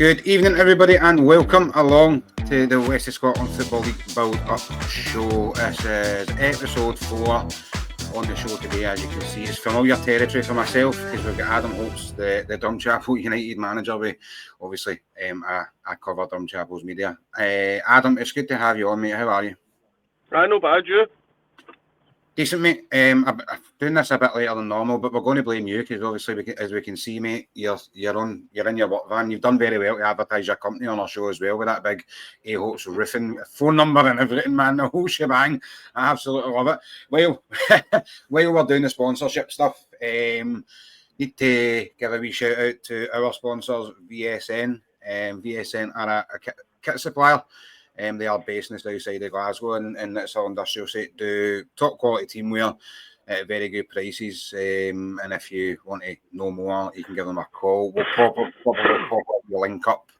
Good evening, everybody, and welcome along to the West of Scotland Football League Build-Up Show. This is episode 4 on the show today. As you can see, it's familiar territory for myself because we've got Adam Holtz, the Drumchapel United manager. Obviously, I cover Drumchapel's media. Adam, it's good to have you on, mate. How are you? Right, no bad, you? Decent, mate. I'm doing this a bit later than normal, but we're going to blame you because obviously, as we can see, mate, you're in your work van. You've done very well to advertise your company on our show as well with that big A-Holtz roofing phone number and everything, man. The whole shebang. I absolutely love it. Well, while we're doing the sponsorship stuff, need to give a wee shout out to our sponsors, VSN. VSN are a kit supplier. They are based in the south side of Glasgow and it's all industrial site. Do top quality teamwear at very good prices. And if you want to know more, you can give them a call. We'll probably pop the link up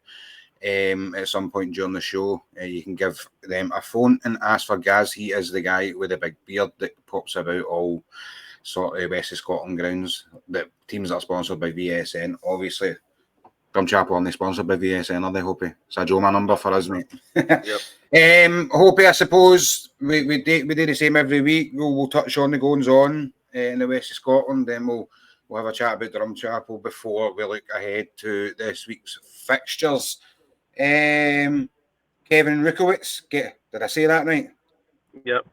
at some point during the show. You can give them a phone and ask for Gaz. He is the guy with the big beard that pops about all sort of West of Scotland grounds. The teams that are sponsored by VSN, obviously. Drumchapel only sponsored by VSN, are they, Hopey? It's a Joma number for us, mate. Yep. Hopey, I suppose we do the same every week. We'll touch on the goings on in the West of Scotland, then we'll have a chat about Drumchapel before we look ahead to this week's fixtures. Kevin Rukowitz, did I say that right? Yep.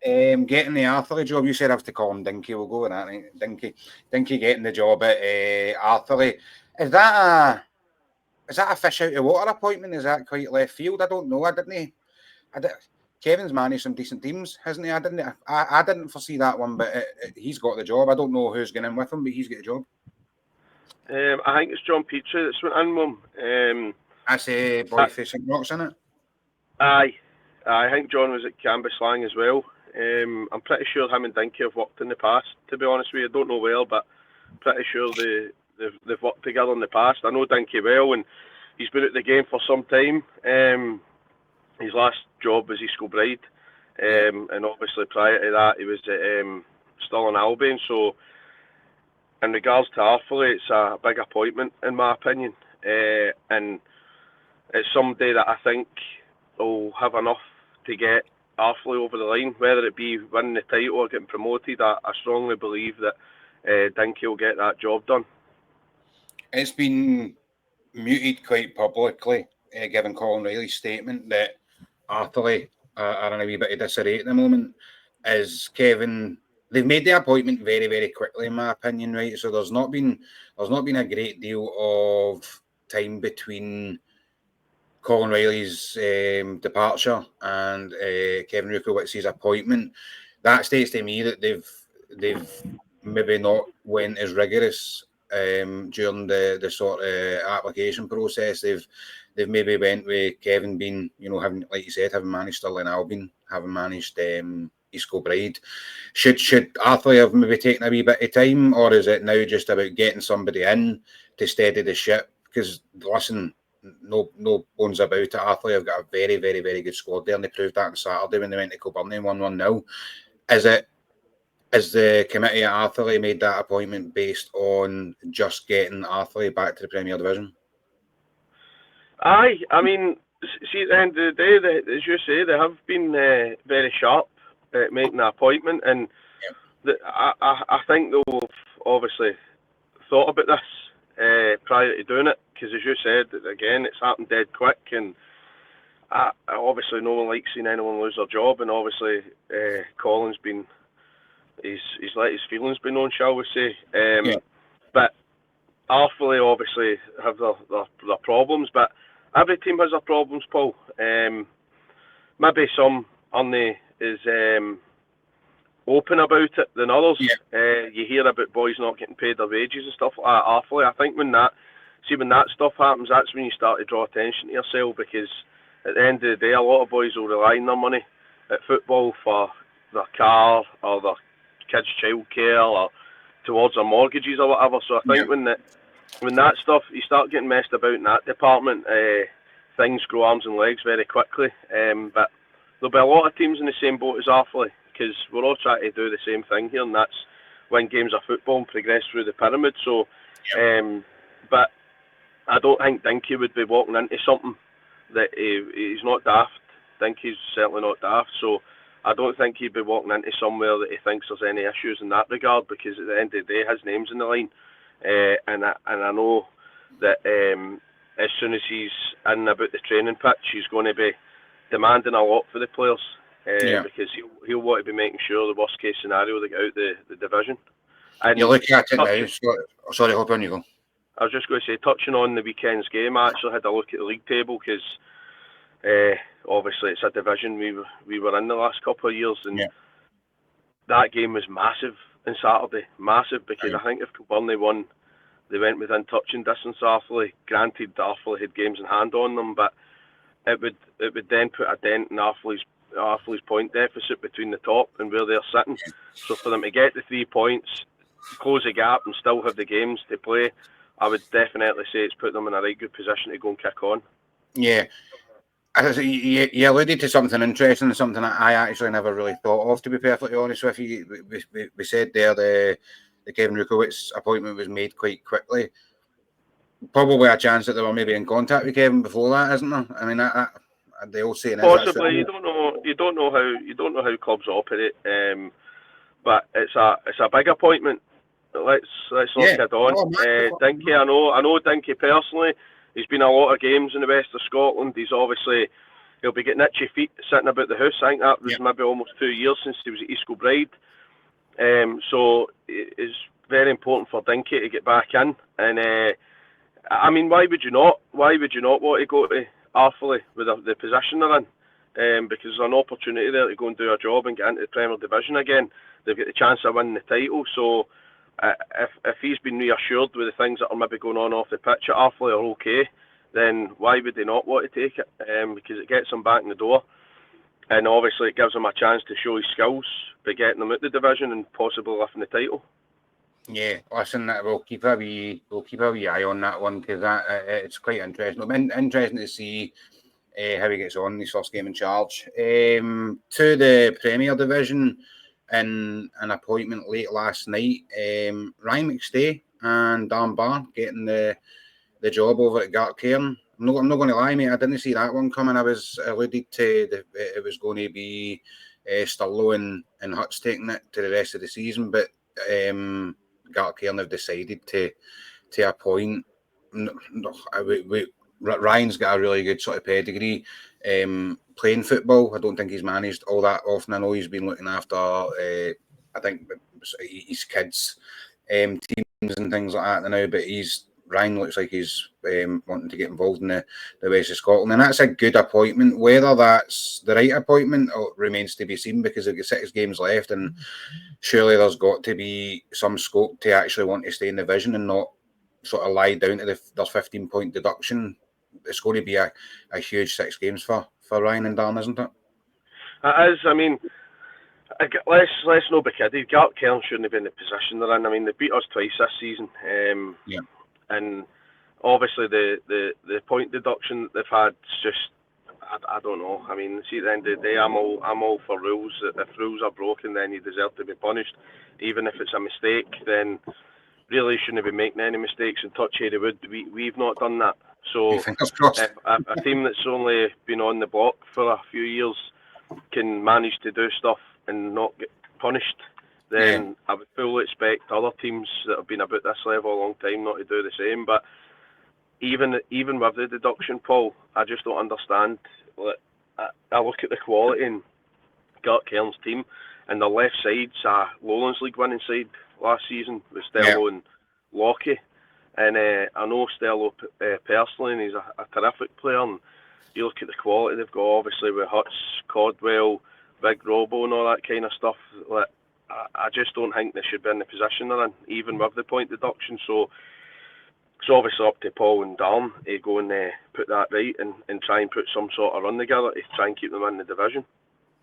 Getting the Arthurly job. You said I have to call him Dinky. We'll go with that, right? Dinky getting the job at Arthurly. Is that a fish out of water appointment? Is that quite left field? I don't know. Kevin's managed some decent teams, hasn't he? I didn't foresee that one, but he's got the job. I don't know who's going in with him, but he's got the job. I think it's John Petrie that's went in with him. That's a boy facing rocks, isn't it? Aye. I think John was at Cambuslang as well. I'm pretty sure him and Dinky have worked in the past, to be honest with you. I don't know well, but pretty sure they've worked together in the past. I know Dinky well, and he's been at the game for some time. His last job was East Kilbride, and obviously prior to that he was at Stirling Albion. So in regards to Arthurly, it's a big appointment in my opinion, and it's somebody that I think will have enough to get Arthurly over the line, whether it be winning the title or getting promoted. I strongly believe that Dinky will get that job done. It's been muted quite publicly, given Colin Riley's statement that Arthurly are in a wee bit of disarray at the moment. Is Kevin? They've made the appointment very, very quickly, in my opinion, right? So there's not been a great deal of time between Colin Riley's departure and Kevin Rukowitz's appointment. That states to me that they've maybe not went as rigorous during the sort of application process. They've maybe went with Kevin being, having, like you said, having managed Stirling Albion, having managed East Kilbride. Should Arthurly have maybe taken a wee bit of time, or is it now just about getting somebody in to steady the ship? Because listen, no bones about it. Arthurly have got a very, very, very good squad there, and they proved that on Saturday when they went to Kilburnie and won 1-0. Has the committee at Arthurly made that appointment based on just getting Arthurly back to the Premier Division? Aye, I mean, see, at the end of the day, as you say, they have been very sharp at making the appointment, and I think they'll have obviously thought about this prior to doing it, because as you said, again, it's happened dead quick, and obviously no one likes seeing anyone lose their job, and obviously Colin's been... He's let his feelings be known, shall we say. But Arthurly obviously have their problems, but every team has their problems, Paul. Maybe some aren't as open about it than others. You hear about boys not getting paid their wages and stuff like that. Arthurly, I think when that stuff happens, that's when you start to draw attention to yourself, because at the end of the day, a lot of boys will rely on their money at football for their car or their kids' childcare or towards their mortgages or whatever. So I think when that stuff, you start getting messed about in that department, things grow arms and legs very quickly. But there'll be a lot of teams in the same boat as Arthurly, because we're all trying to do the same thing here, and that's win games of football and progress through the pyramid. So, but I don't think Dinky would be walking into something that he's not daft. Dinky's certainly not daft, so I don't think he'd be walking into somewhere that he thinks there's any issues in that regard, because at the end of the day, his name's in the line. And I know that as soon as he's in about the training pitch, he's going to be demanding a lot for the players, because he'll want to be making sure the worst case scenario they get out the division. And you look at it now. Sorry, hop on, you go. I was just going to say, touching on the weekend's game, I actually had a look at the league table, because obviously it's a division we were in the last couple of years, and that game was massive on Saturday, massive, because I think if Kilburn won, they went within touching distance of Arthurlie. Granted, the Arthurlie had games in hand on them, but it would then put a dent in Arthurlie's point deficit between the top and where they're sitting. So for them to get the 3 points, close the gap, and still have the games to play, I would definitely say it's put them in a right good position to go and kick on. Yeah. You alluded to something interesting, something that I actually never really thought of, to be perfectly honest with you. We said there the Kevin Rukowitz appointment was made quite quickly. Probably a chance that they were maybe in contact with Kevin before that, isn't there? I mean, they all say possibly. You don't know how clubs operate, but it's a big appointment. Let's not kid on. Dinky, I know Dinky personally. He's been a lot of games in the west of Scotland. He'll be getting itchy feet sitting about the house. I think that was maybe almost 2 years since he was at East Kilbride. So it's very important for Dinky to get back in. And I mean, why would you not? Why would you not want to go to Arthurlie with the position they're in? Because there's an opportunity there to go and do a job and get into the Premier Division again. They've got the chance of winning the title. So if he's been reassured with the things that are maybe going on off the pitch at Arthurlie are okay, then why would they not want to take it? Because it gets him back in the door, and obviously it gives him a chance to show his skills by getting them out the division and possibly lifting the title. Yeah, listen, we'll keep a wee eye on that one, because it's quite interesting. It'll be interesting to see how he gets on in his first game in charge. To the Premier Division, in an appointment late last night, Ryan McStay and Dan Barr getting the job over at Gartcairn. I'm not going to lie, mate, I didn't see that one coming. I was alluded to it was going to be Stirlo and Huts taking it to the rest of the season, but Gartcairn have decided to appoint. Ryan's got a really good sort of pedigree playing football. I don't think he's managed all that often. I know he's been looking after I think his kids teams and things like that now, but Ryan looks like he's wanting to get involved in the West of Scotland, and that's a good appointment. Whether that's the right appointment remains to be seen, because they've got 6 games left, and surely there's got to be some scope to actually want to stay in the division and not sort of lie down to their 15-point deduction. It's going to be a huge 6 games for Ryan and Dan, isn't it? It is. I mean, let's not be kidding. Gartcairn shouldn't have been in the position they're in. I mean, they beat us twice this season. And obviously the point deduction that they've had is just, I don't know. I mean, see, at the end of the day, I'm all for rules. If rules are broken, then you deserve to be punished. Even if it's a mistake, then really shouldn't be making any mistakes, and touch the wood. We've not done that. So a team that's only been on the block for a few years can manage to do stuff and not get punished, then I would fully expect other teams that have been about this level a long time not to do the same. But even with the deduction, Paul, I just don't understand. I look at the quality in Gartcairn's team, and the left side's a Lowlands League winning side last season with Stello and Lockie. And I know Stello personally, and he's a terrific player. And you look at the quality they've got, obviously, with Huts, Codwell, Big Robo and all that kind of stuff. I just don't think they should be in the position they're in, even with the point deduction. So it's obviously up to Paul and Dan to go and put that right and try and put some sort of run together to try and keep them in the division.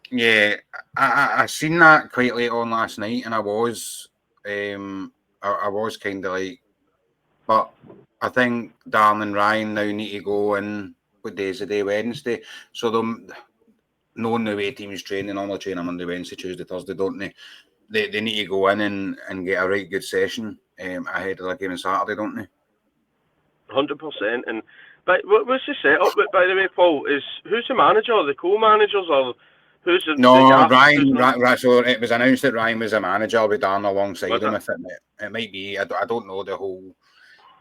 Yeah, I seen that quite late on last night, and I was kind of like, but I think Dan and Ryan now need to go in. What day is the day? Wednesday. So knowing the way teams train, they normally train on Monday, Wednesday, Tuesday, Thursday, don't they? They need to go in and get a right good session ahead of the game on Saturday, don't they? 100%. And but what's the setup? By the way, Paul, is who's the manager, or the co-managers, or who's the No, gaffer? Ryan. So it was announced that Ryan was a manager with Darren alongside him. Was It might be. I don't know the whole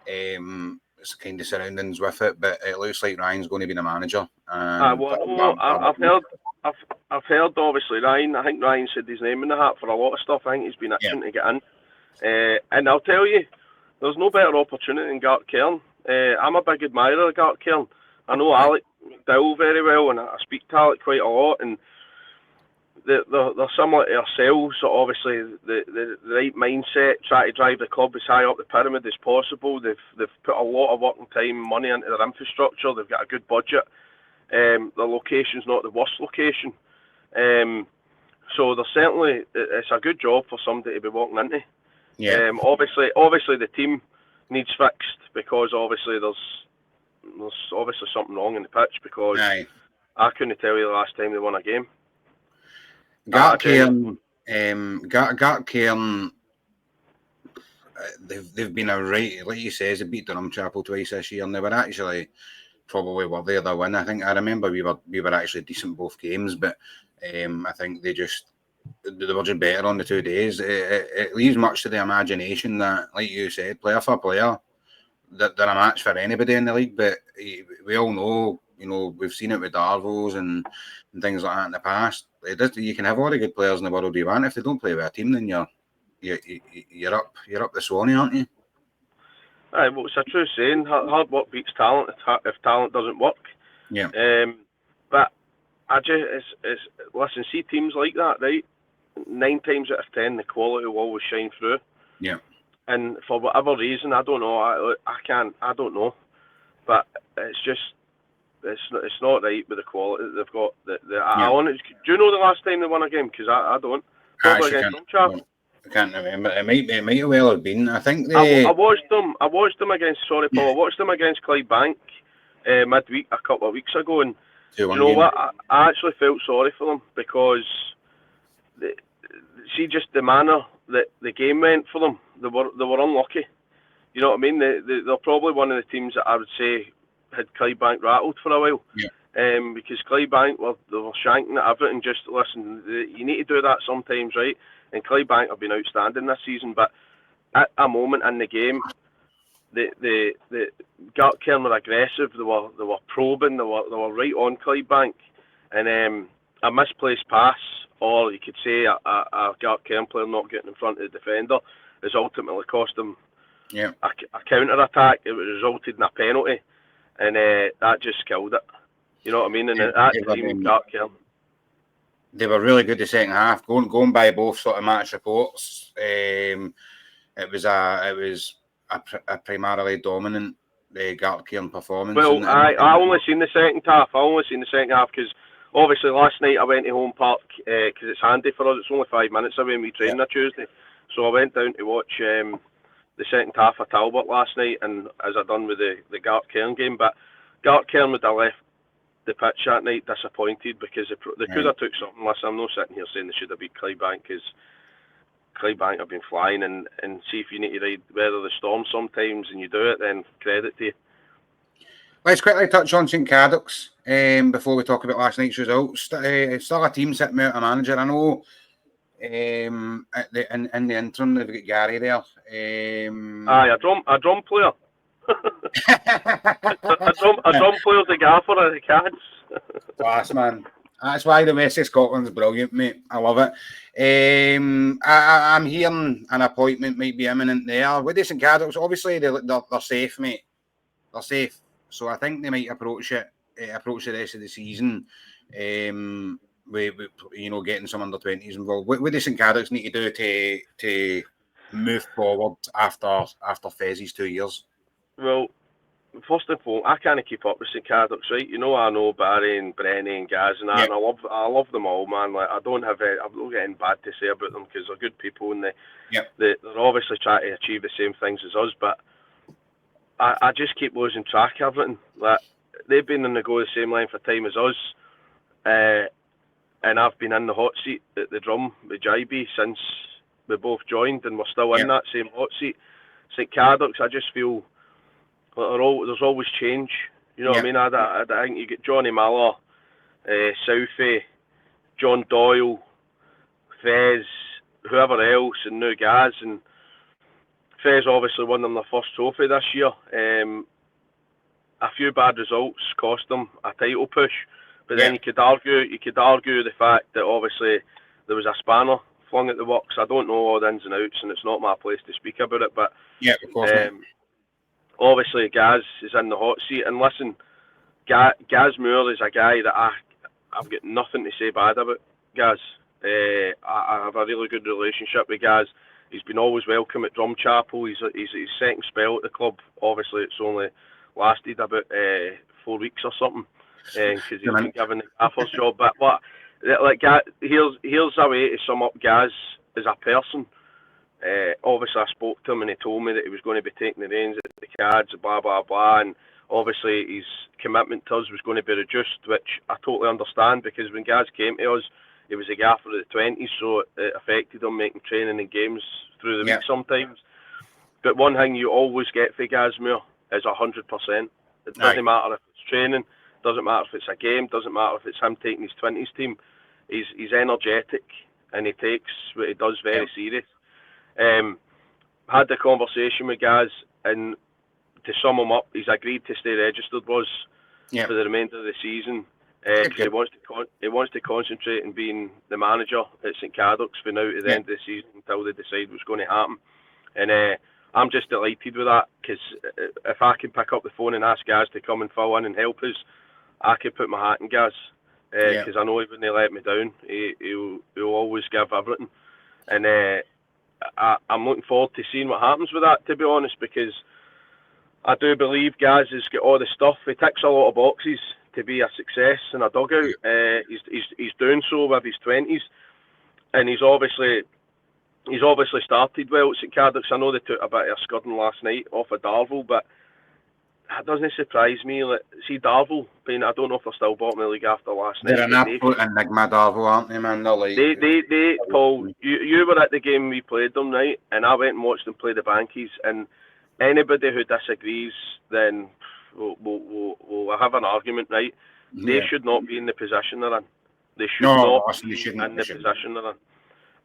kind of surroundings with it, but it looks like Ryan's going to be the manager. Well, I've heard obviously Ryan. I think Ryan said his name in the hat for a lot of stuff. I think he's been itching to get in. And I'll tell you, there's no better opportunity than Gart Cairn. I'm a big admirer of Gart Cairn. I know Alec McDowell very well, and I speak to Alec quite a lot, and they're similar to ourselves. So obviously the right mindset, try to drive the club as high up the pyramid as possible. They've put a lot of work and time and money into their infrastructure. They've got a good budget. The location's not the worst location. So there's certainly, it's a good job for somebody to be walking into. Yeah. Obviously the team needs fixed, because obviously there's obviously something wrong in the pitch, because I couldn't tell you the last time they won a game. Gart Cairn, they've been a right, like you say, they beat Drumchapel twice this year, and they were actually probably worthy of the win. I think I remember we were actually decent both games, but I think they were just better on the 2 days. It leaves much to the imagination that, like you said, player for player, that they're a match for anybody in the league. But we all know, we've seen it with Darvos and things like that in the past. You can have all the good players in the world you want. If they don't play with a team, then you're up the Swanee, aren't you? Aye, well, it's a true saying. Hard work beats talent if talent doesn't work. Yeah. But I just, listen, see teams like that, right? 9 times out of 10, the quality will always shine through. Yeah. And for whatever reason, I don't know. I don't know. But it's just, it's not right with the quality that they've got. Do you know the last time they won a game? Because I don't. Probably against Drumchapel. I can't remember. It might well have been. I think I watched them against. Sorry, Paul. I watched them against Clydebank midweek a couple of weeks ago, and you know what? I actually felt sorry for them, because see just the manner that the game went for them. They were unlucky. You know what I mean? They're probably one of the teams that I would say had Clydebank rattled for a while. Yeah. Because Clydebank they were shanking at everything. Just listen, you need to do that sometimes, right? And Clydebank have been outstanding this season, but at a moment in the game, the Gart Cairn were aggressive. They were probing. They were right on Clydebank, and a misplaced pass, or you could say a Gart Cairn player not getting in front of the defender, has ultimately cost them a counter attack. It resulted in a penalty, and that just killed it. You know what I mean? And that team, Gart Cairn. They were really good the second half. Going by both sort of match reports, it was a primarily dominant Gart Cairn performance. Well, I only seen the second half. Because obviously last night I went to Home Park because it's handy for us. It's only 5 minutes away and we train on Tuesday. So I went down to watch the second half of Talbot last night, and as I done with the Gart Cairn game. But Gart Cairn would have left the pitch that night disappointed, because they could have took something. Listen, I'm not sitting here saying they should have beat Clydebank, because Clydebank have been flying, and see, if you need to weather the storm sometimes and you do it, then credit to you. Let's quickly touch on St Cadoc's before we talk about last night's results. Still a team sitting out a manager. I know in the interim they've got Gary there. Aye, a drum player. a drum player's the gaffer of the Cads. Class, man. That's why the West of Scotland's brilliant, mate. I love it. I'm hearing an appointment might be imminent there. With the St Cadoc's, obviously they're safe, mate. They're safe. So I think they might approach the rest of the season with getting some under-20s involved. What does St Cadoc's need to do to move forward after Fez's 2 years? Well, first of all, I can't keep up with St Cadoc's, right? I know Barry and Brenny and Gaz and that, and I love them all, man. Like, I've not got anything bad to say about them, because they're good people, and they're obviously trying to achieve the same things as us, but I just keep losing track of everything. Like, they've been in the go the same length of time as us, and I've been in the hot seat at the drum with Jibey since we both joined, and we're still in that same hot seat. St Cadoc's, I just feel there's always change. You know what I mean? I think you get Johnny Miller, Southey, John Doyle, Fez, whoever else, and now Gaz. And Fez obviously won them their first trophy this year. A few bad results cost them a title push, but then you could argue the fact that obviously there was a spanner flung at the works. I don't know all the ins and outs, and it's not my place to speak about it. But of course, obviously Gaz is in the hot seat. And listen, Gaz Moore is a guy that I've got nothing to say bad about. Gaz, I have a really good relationship with Gaz. He's been always welcome at Drumchapel. He's his second spell at the club. Obviously, it's only lasted about 4 weeks or something, because he's been given the gaffer's job. But here's a way to sum up Gaz as a person. Obviously, I spoke to him and he told me that he was going to be taking the reins at the Cards, blah blah blah, and obviously his commitment to us was going to be reduced, which I totally understand, because when Gaz came to us, he was a gaffer of the 20s, so it affected him making training and games through the week sometimes. But one thing you always get for Gaz Moore is 100%. It doesn't matter if it's training, doesn't matter if it's a game, doesn't matter if it's him taking his 20s team. He's energetic and he takes what he does very serious. Had the conversation with Gaz, and to sum him up, he's agreed to stay registered for the remainder of the season. Because he wants to concentrate on being the manager at St Cadoc's for now to the end of the season until they decide what's going to happen. And I'm just delighted with that, because if I can pick up the phone and ask Gaz to come and fill in and help us, I could put my hat in Gaz, because I know when they let me down, he'll always give everything. And I'm looking forward to seeing what happens with that, to be honest, because I do believe Gaz has got all the stuff. He ticks a lot of boxes to be a success in a dugout. He's doing so with his 20s, and he's obviously started well at St Cadoc's. I know they took a bit of a scudding last night off of Darvel, but that doesn't surprise me. See Darvel, I don't know if they're still bottom of the league after last night. They're an absolute enigma, Darvel, aren't they, man? They Paul, you were at the game we played them, right? And I went and watched them play the Bankies, and anybody who disagrees, then we'll have an argument, right? They should not be in the position they're in. They should not be in the position they're in.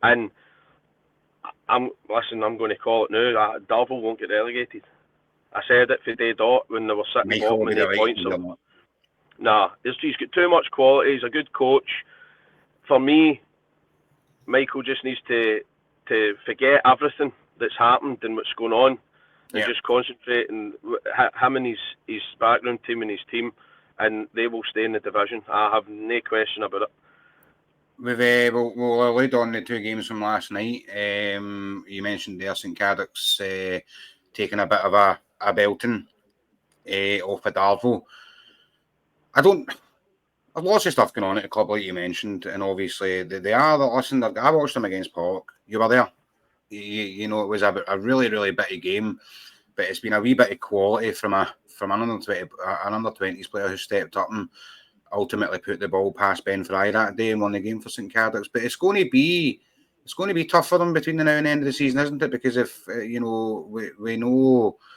And I'm going to call it now. Darvel won't get relegated. I said it for day dot when they were sitting bottom and the points. Nah, he's got too much quality. He's a good coach. For me, Michael just needs to forget everything that's happened and what's going on, and just concentrate on him and his background team and his team, and they will stay in the division. I have no question about it. We'll allude on the two games from last night. You mentioned there St Cadoc's taking a bit of a belting off of Darvel. I've lots of stuff going on at the club, like you mentioned, and obviously I watched them against Pollock. You were there. You know, it was a really, really bitty game, but it's been a wee bit of quality from an under 20s player who stepped up and ultimately put the ball past Ben Fry that day and won the game for St Cadoc's. But it's going to be tough for them between the now and the end of the season, isn't it? Because if we know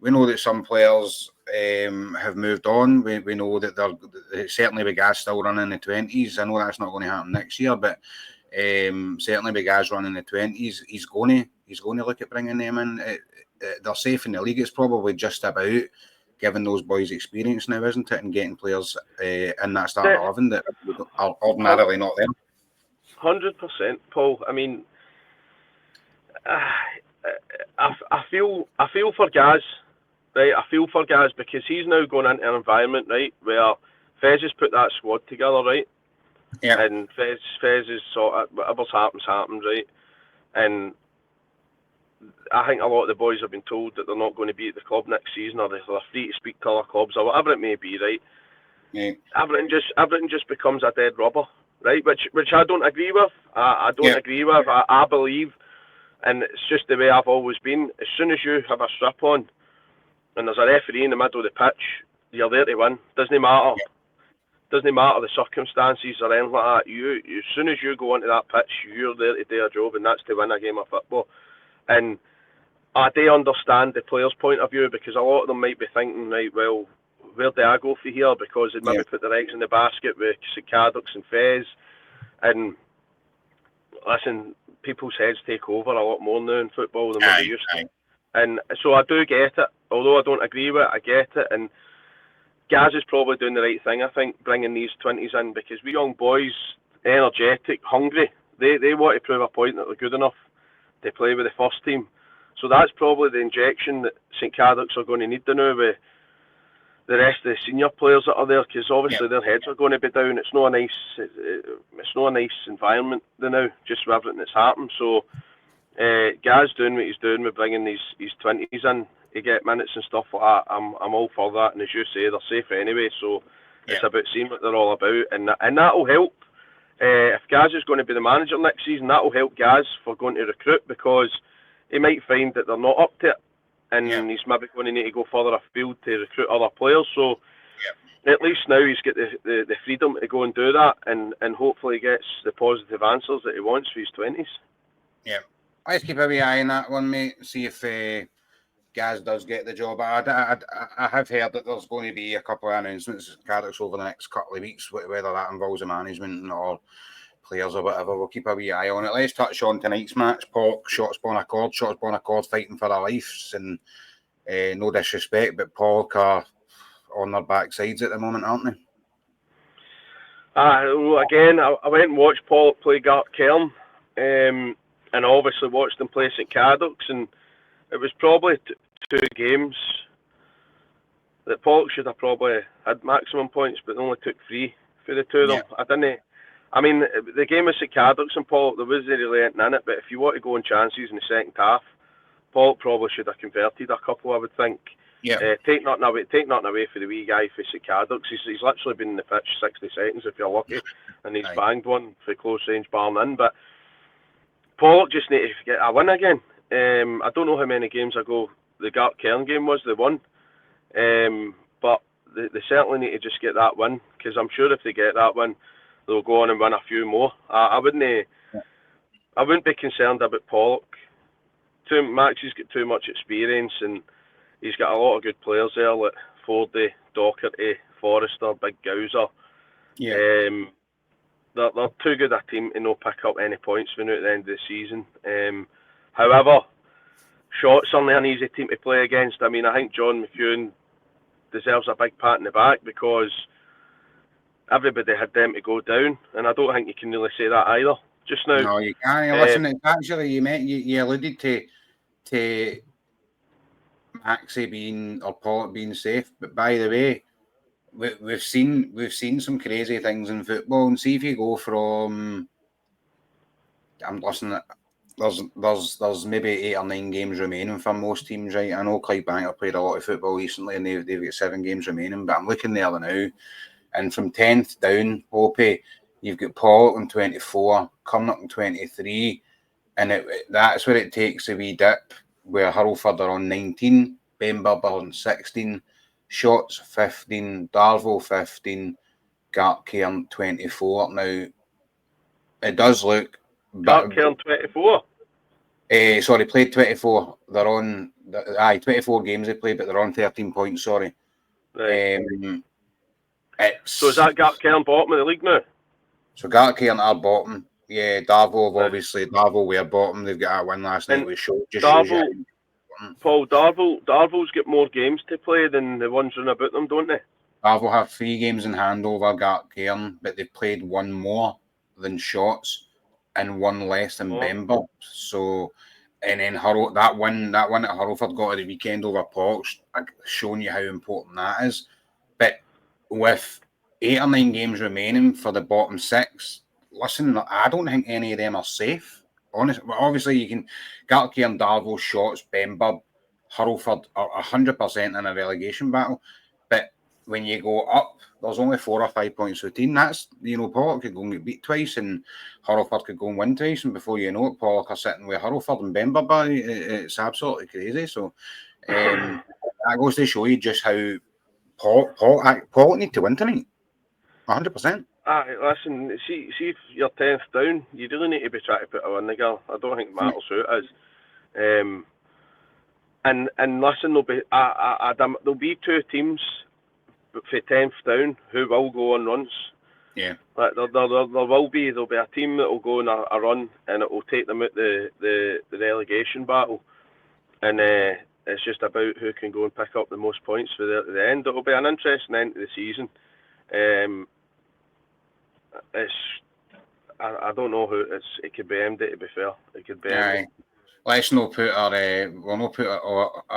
that some players have moved on. We know that they're certainly with Gaz still running the 20s. I know that's not going to happen next year, but certainly with Gaz running the 20s, he's going to look at bringing them in. They're safe in the league. It's probably just about giving those boys experience now, isn't it, and getting players in that starting 11 that are ordinarily not there. 100%, Paul. I mean, I feel for Gaz. Right, I feel for Gaz because he's now going into an environment, right, where Fez has put that squad together, right? Yeah. And Fez is sort of, whatever's happens, right? And I think a lot of the boys have been told that they're not going to be at the club next season, or they're free to speak to other clubs, or whatever it may be, right? Yeah. Everything just becomes a dead rubber, right? Which I don't agree with. I don't agree with. I believe, and it's just the way I've always been. As soon as you have a strip on, and there's a referee in the middle of the pitch, you're there to win. Doesn't matter. Yeah. Doesn't matter the circumstances or anything like that. You as soon as you go onto that pitch, you're there to do a job, and that's to win a game of football. And I do understand the players' point of view, because a lot of them might be thinking, right, well, where do I go for here? Because they'd maybe put their eggs in the basket with Cadocs and Fez. And listen, people's heads take over a lot more now in football than what they used to. And so I do get it. Although I don't agree with it, I get it. And Gaz is probably doing the right thing, I think, bringing these 20s in, because we young boys, energetic, hungry, they want to prove a point that they're good enough to play with the first team. So that's probably the injection that St Cadocs are going to need to know with the rest of the senior players that are there, because obviously their heads are going to be down. It's not a nice environment now, just with everything that's happened. So Gaz doing what he's doing with bringing these 20s in to get minutes and stuff like that. I'm all for that, and as you say, they're safe anyway. So it's about seeing what they're all about, and that'll help. If Gaz is going to be the manager next season, that'll help Gaz for going to recruit, because he might find that they're not up to it, and he's maybe going to need to go further afield to recruit other players. So at least now he's got the freedom to go and do that, and hopefully he gets the positive answers that he wants for his 20s. Yeah, let's keep a wee eye on that one, mate. See if Gaz does get the job. I have heard that there's going to be a couple of announcements at Cadoc over the next couple of weeks, whether that involves the management or players or whatever. We'll keep a wee eye on it. Let's touch on tonight's match. Paul, Shotsborn Accord fighting for their lives, and no disrespect, but Paul are on their backsides at the moment, aren't they? Again, I went and watched Paul play Gart Cairn, and obviously watched them play St Cadocs, and it was probably two games that Paul should have probably had maximum points, but they only took 3 for the two of them. I mean, the game with St Cadocs and Paul, there wasn't really anything in it, but if you want to go on chances in the second half, Paul probably should have converted a couple, I would think. Take nothing away for the wee guy for St Cadocs. He's literally been in the pitch 60 seconds if you're lucky, and he's banged one for close range barn in. But Paul just need to get a win again. I don't know how many games ago the Gart Cairn game was, they won. But they certainly need to just get that win, because I'm sure if they get that win, they'll go on and win a few more. I wouldn't be concerned about Pollock. Max's got too much experience, and he's got a lot of good players there, like Fordy, Docherty, Forrester, Big Gowser. They're too good a team to not pick up any points for now at the end of the season. However, Shots certainly an easy team to play against. I mean, I think John McEwen deserves a big pat in the back, because everybody had them to go down, and I don't think you can really say that either just now. No, you can't. Listen, actually, you alluded to Maxie being, or Pollock being safe, but by the way, we've seen some crazy things in football, and see if you go from, I'm listening. There's maybe 8 or 9 games remaining for most teams, right? I know Clydebank played a lot of football recently, and they've got 7 games remaining, but I'm looking there now, and from 10th down, Opie, you've got Pollock on 24, Cumnock on 23, and that's where it takes a wee dip, where Hurlford are on 19, Benburb are on 16, Shots 15, Darvel 15, Gartcairn 24. Now, it does look... Gartcairn 24? Sorry, played 24. They're on... 24 games they played, but they're on 13 points, sorry. Right. So is that Gartcairn bottom of the league now? So Gartcairn are bottom. Yeah, Darvel obviously. Darvel were bottom. They've got a win last night with Show. Paul, Darvel's got more games to play than the ones run about them, don't they? Darvel have 3 games in hand over Gartcairn, but they've played 1 more than Shots and 1 less than Benburb. So, and then that win that Hurlford got at the weekend over Pox, showing you how important that is. But with 8 or 9 games remaining for the bottom 6, listen, I don't think any of them are safe. Honestly, obviously you can Gartcairn, Darvel, Shots, Benburb, Hurlford are 100% in a relegation battle. But when you go up, there's only 4 or 5 points routine. That's, Pollock could go and get beat twice, and Hurlford could go and win twice, and before you know it, Pollock are sitting with Hurlford and Benburb. It's absolutely crazy. So that goes to show you just how Pollock need to win tonight. 100%. Listen, see if you're 10th down, you really need to be trying to put a win the girl. I don't think it matters who it is. and listen, there'll be 2 teams for 10th down who will go on runs. Yeah. Like there'll be a team that will go on a run, and it will take them out the relegation battle, and it's just about who can go and pick up the most points for the end. It'll be an interesting end to the season. I don't know who it could be MD, to be fair. It could be MD. Let's not put our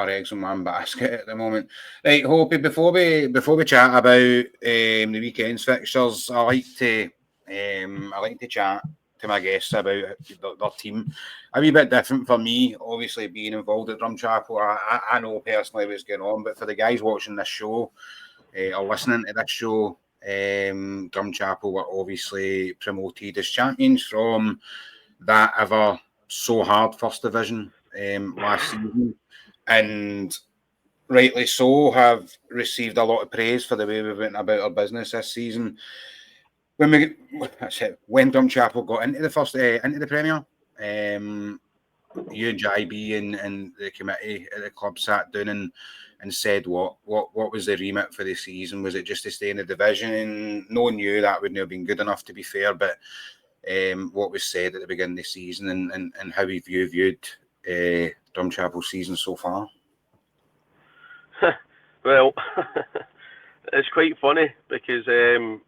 eggs in one basket at the moment. Right, Hoppy, before we chat about the weekend's fixtures, I like to chat to my guests about their team. A wee bit different for me, obviously being involved at Drumchapel. I know personally what's going on, but for the guys watching this show or listening to this show, Drumchapel were obviously promoted as champions from that ever so hard first division last season, and rightly so have received a lot of praise for the way we went about our business this season. When Drumchapel got into the Premier, you and JB and the committee at the club sat down and said what was the remit for the season? Was it just to stay in the division? No one knew that would not have been good enough, to be fair, but what was said at the beginning of the season and how have you viewed Drumchapel season so far? Well, it's quite funny because our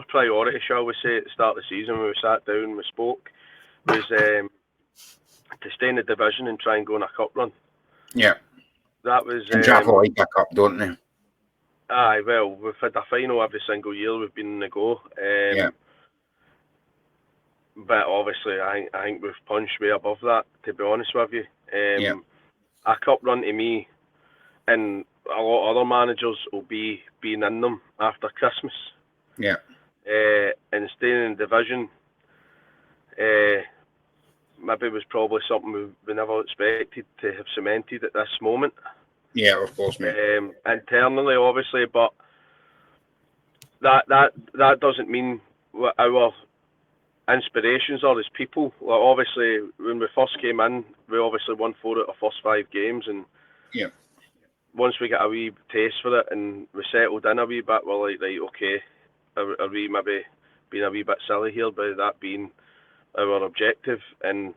priority, shall we say, at the start of the season when we sat down and we spoke, was to stay in the division and try and go on a cup run. Yeah. That was... Chapel like a cup, don't they? Aye, well, we've had a final every single year we've been in the go. But obviously, I think we've punched way above that, to be honest with you. A cup run to me, and a lot of other managers will be being in them after Christmas. Yeah. And staying in the division, maybe was probably something we never expected to have cemented at this moment. Yeah, of course, mate. Internally, obviously, but that doesn't mean what our inspirations are as people. Like, obviously, when we first came in, we obviously won 4 out of the first 5 games, and once we got a wee taste for it and we settled in a wee bit, we're like, right, okay, are we maybe being a wee bit silly here by that being our objective? And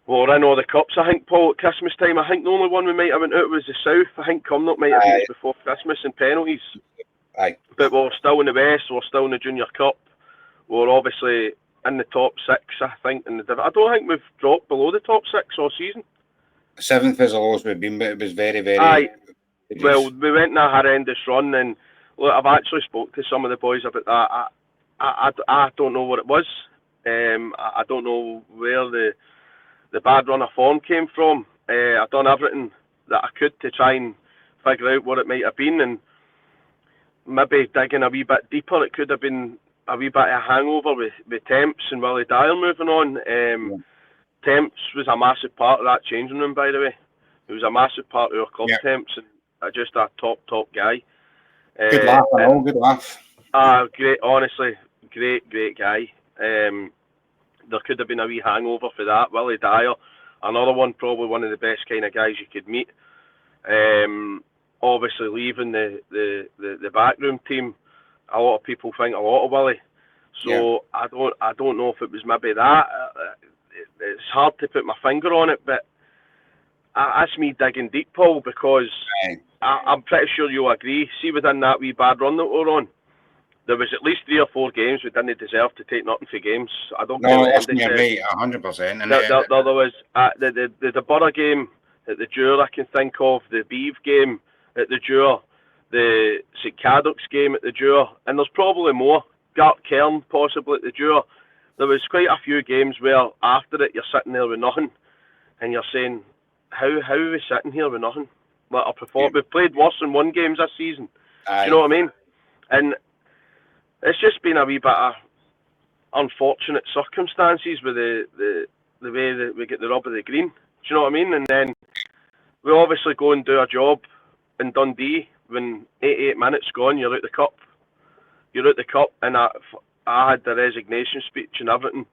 we're in all the cups, I think, Paul, at Christmas time. I think the only one we might have went out was the South. I think Cadoc might have been before Christmas in penalties. Aye. But we're still in the West, we're still in the Junior Cup. We're obviously in the top 6, I think. I don't think we've dropped below the top 6 all season. 7th is the lowest we've been, but it was very, very... Aye. Well, we went on a horrendous run, and look, I've actually spoke to some of the boys about that. I don't know what it was. I don't know where the bad run of form came from. I've done everything that I could to try and figure out what it might have been, and maybe digging a wee bit deeper, it could have been a wee bit of a hangover with Temps and Willie Dyer moving on. Temps was a massive part of that changing room, by the way. He was a massive part of our club, Temps, and just a top guy. Good laugh, good laugh. Great, honestly, great guy. There could have been a wee hangover for that. Willie Dyer, another one, probably one of the best kind of guys you could meet. Obviously, leaving the backroom team, a lot of people think a lot of Willie. So I don't know if it was maybe that. It's hard to put my finger on it, but that's me digging deep, Paul, because I'm pretty sure you'll agree. See, within that wee bad run that we're on, there was at least 3 or 4 games we didn't deserve to take nothing for games. I don't care what Andy said. Right, 100%. And there was the Borough game at the Dure I can think of, the Beeve game at the Dure, the St Cadoc's game at the Dure, and there's probably more. Gart Cairn possibly at the Dure. There was quite a few games where after it you're sitting there with nothing, and you're saying, how are we sitting here with nothing? Like we've played worse than 1 games this season. Do you know what I mean? And it's just been a wee bit of unfortunate circumstances with the way that we get the rub of the green. Do you know what I mean? And then we obviously go and do a job in Dundee when 88 minutes gone, you're out the cup. You're out the cup, and I had the resignation speech and everything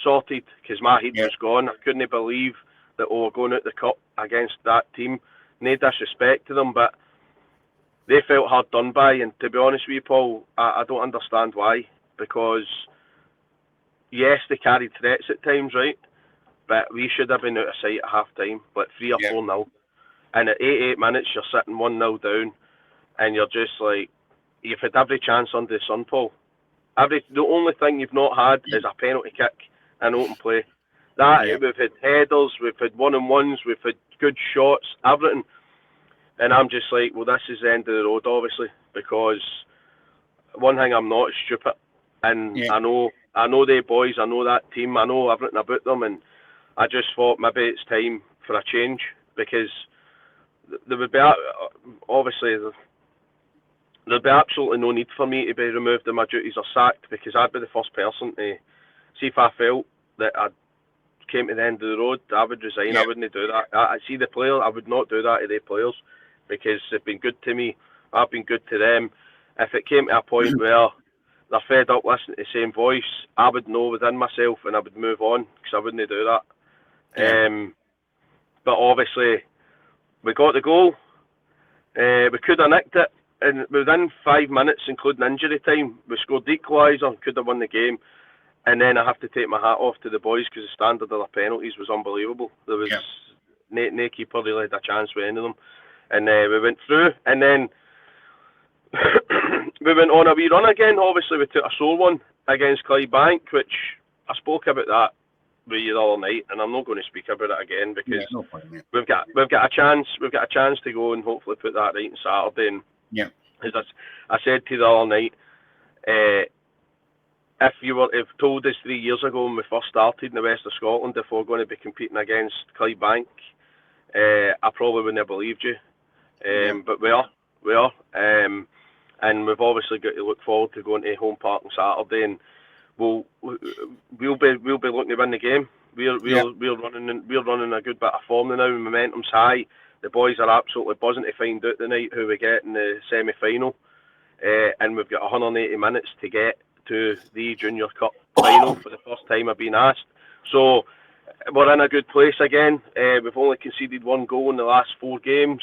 sorted, because my head was gone. I couldn't believe that we were going out the cup against that team. No disrespect to them, but they felt hard done by, and to be honest with you, Paul, I don't understand why, because yes, they carried threats at times, right, but we should have been out of sight at half time, like 3 or 4-0, and at 88 minutes you're sitting 1-0 down, and you're just like, you've had every chance under the sun, Paul. The only thing you've not had is a penalty kick and open play. We've had headers, we've had one-on-ones, we've had good shots, everything. And I'm just like, well, this is the end of the road, obviously, because one thing, I'm not stupid, and I know they boys, I know that team, I know everything about them, and I just thought maybe it's time for a change, because there would be obviously. There'd be absolutely no need for me to be removed of my duties or sacked, because I'd be the first person to see if I felt that I came to the end of the road, I would resign. I wouldn't do that. I see the player, I would not do that to the players, because they've been good to me, I've been good to them. If it came to a point where they're fed up listening to the same voice, I would know within myself and I would move on, because I wouldn't do that. But obviously, we got the goal. We could have nicked it. And within 5 minutes, including injury time, we scored the equaliser, could have won the game. And then I have to take my hat off to the boys, because the standard of their penalties was unbelievable. There was no keeper really had a chance with any of them. And we went through, and then we went on a wee run again. Obviously, we took a sore one against Clydebank, which I spoke about that with you the other night, and I'm not going to speak about it again, because we've got a chance. We've got a chance to go and hopefully put that right on Saturday. And as I said to you the other night, if you would have told us 3 years ago when we first started in the west of Scotland if we were going to be competing against Clydebank, I probably wouldn't have believed you. But we are. And we've obviously got to look forward to going to home park on Saturday, and we'll be looking to win the game. We're running a good bit of form now. Momentum's high. The boys are absolutely buzzing to find out tonight who we get in the semi-final, and we've got 180 minutes to get to the Junior Cup final for the first time I've been asked. So we're in a good place again. We've only conceded 1 goal in the last 4 games.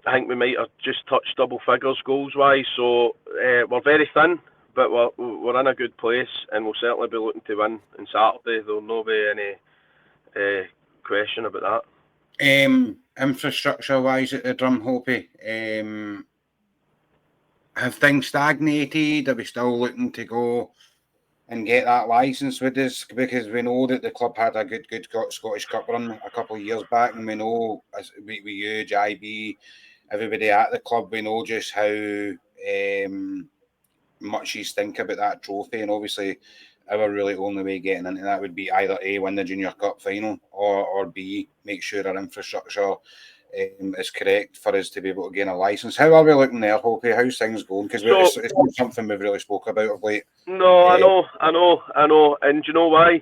I think we might have just touched double figures goals-wise. So we're very thin, but we're in a good place, and we'll certainly be looking to win on Saturday. There'll not be any question about that. Infrastructure-wise at the Drumchapel, have things stagnated? Are we still looking to go and get that licence with us? Because we know that the club had a good Scottish Cup run a couple of years back, and we know, as we you, JB, everybody at the club, we know just how much you think about that trophy, and obviously our really only way getting into that would be either A, win the Junior Cup final, or B, make sure our infrastructure is correct for us to be able to gain a licence. How are we looking there, Hopey? How's things going? Because it's not something we've really spoke about of late. No, I know. And do you know why?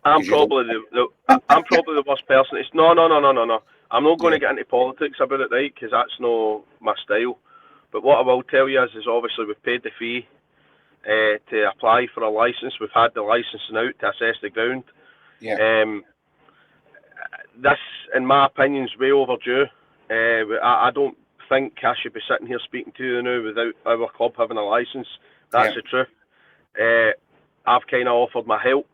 I'm probably the worst person. It's no. I'm not going to get into politics about it, right? Because that's not my style. But what I will tell you is obviously we've paid the fee to apply for a licence. We've had the licensing out to assess the ground. This, in my opinion, is way overdue. I don't think I should be sitting here speaking to you now without our club having a licence. That's the truth. I've kind of offered my help,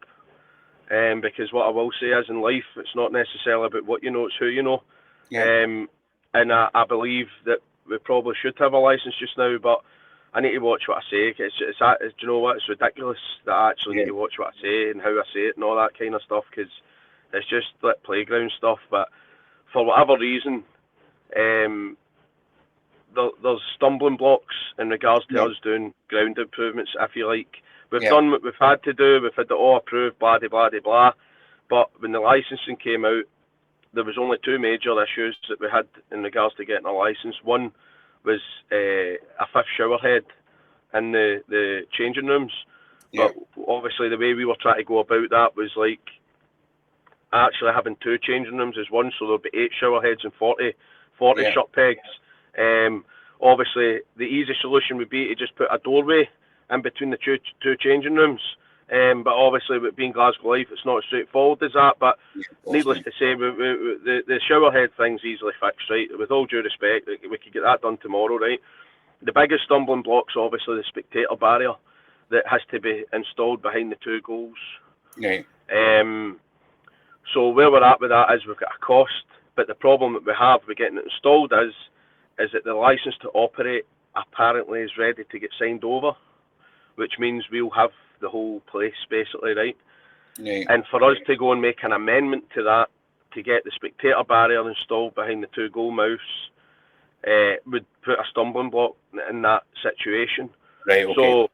because what I will say is, in life, it's not necessarily about what you know, it's who you know. And I believe that we probably should have a licence just now, but I need to watch what I say. Do you know what? It's ridiculous that I actually need to watch what I say and how I say it and all that kind of stuff, because it's just like playground stuff. But for whatever reason, there's stumbling blocks in regards to us doing ground improvements, if you like. We've done what we've had to do. We've had it all approved, blah, blah, blah, blah. But when the licensing came out, there was only 2 major issues that we had in regards to getting a licence. One was a 5th shower head in the changing rooms. But obviously the way we were trying to go about that was like actually having 2 changing rooms as one, so there'll be 8 shower heads and 40 shut pegs. Obviously the easy solution would be to just put a doorway in between the two changing rooms, But obviously, with being Glasgow Life, it's not as straightforward as that. But needless to say, the showerhead thing's easily fixed, right? With all due respect, we could get that done tomorrow, right? The biggest stumbling block's obviously the spectator barrier that has to be installed behind the 2 goals. Right. So where we're at with that is we've got a cost, but the problem that we have with getting it installed is that the licence to operate apparently is ready to get signed over, which means we'll have the whole place basically, right? Right. And for us to go and make an amendment to that to get the spectator barrier installed behind the 2 goal mouths would put a stumbling block in that situation. Right, okay. So,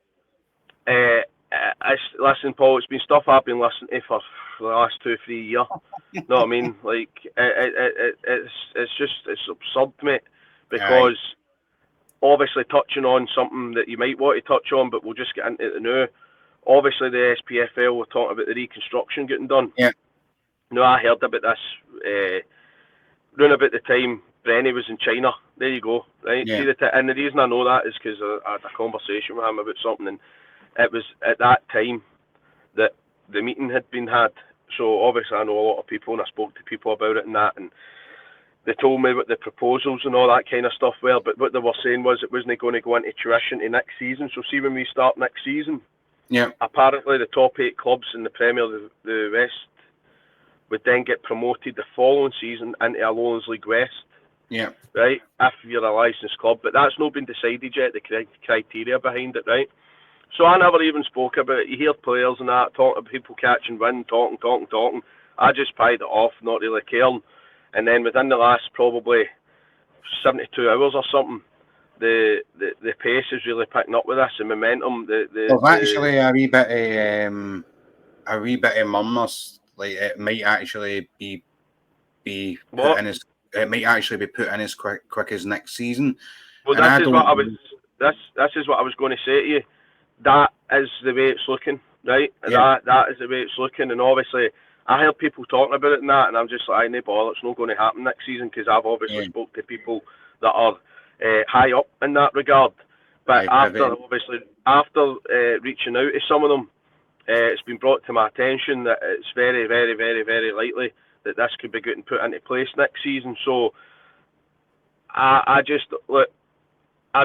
listen, Paul, it's been stuff I've been listening to for the last 2-3 years. You know what I mean? Like, it's absurd, mate, because obviously touching on something that you might want to touch on, but we'll just get into it now. Obviously, the SPFL were talking about the reconstruction getting done. Yeah. No, I heard about this round about the time Brenny was in China. There you go, right? Yeah. See, and the reason I know that is because I had a conversation with him about something, and it was at that time that the meeting had been had. So obviously I know a lot of people, and I spoke to people about it and that, and they told me what the proposals and all that kind of stuff were, but what they were saying was it wasn't going to go into tuition to next season. So see, when we start next season, apparently the top 8 clubs in the Premier, the West, would then get promoted the following season into a Lowlands League West. Yeah. Right, if you're a licensed club, but that's not been decided yet, the criteria behind it, right? So I never even spoke about it. You hear players and that, talking about people catching wind, talking. I just paid it off, not really caring. And then within the last probably 72 hours or something, the pace is really picking up with this, and momentum. Actually a wee bit of murmurs, like it might actually be put in as it might actually be put in as quick as next season. Well, this is what I was going to say to you. That is the way it's looking, right? Yeah. That is the way it's looking, and obviously I heard people talking about it and that, and I'm just like, no bother, it's not going to happen next season, because I've obviously spoke to people that are high up in that regard. But after reaching out to some of them, it's been brought to my attention that it's very, very, very, very likely that this could be getting put into place next season. So I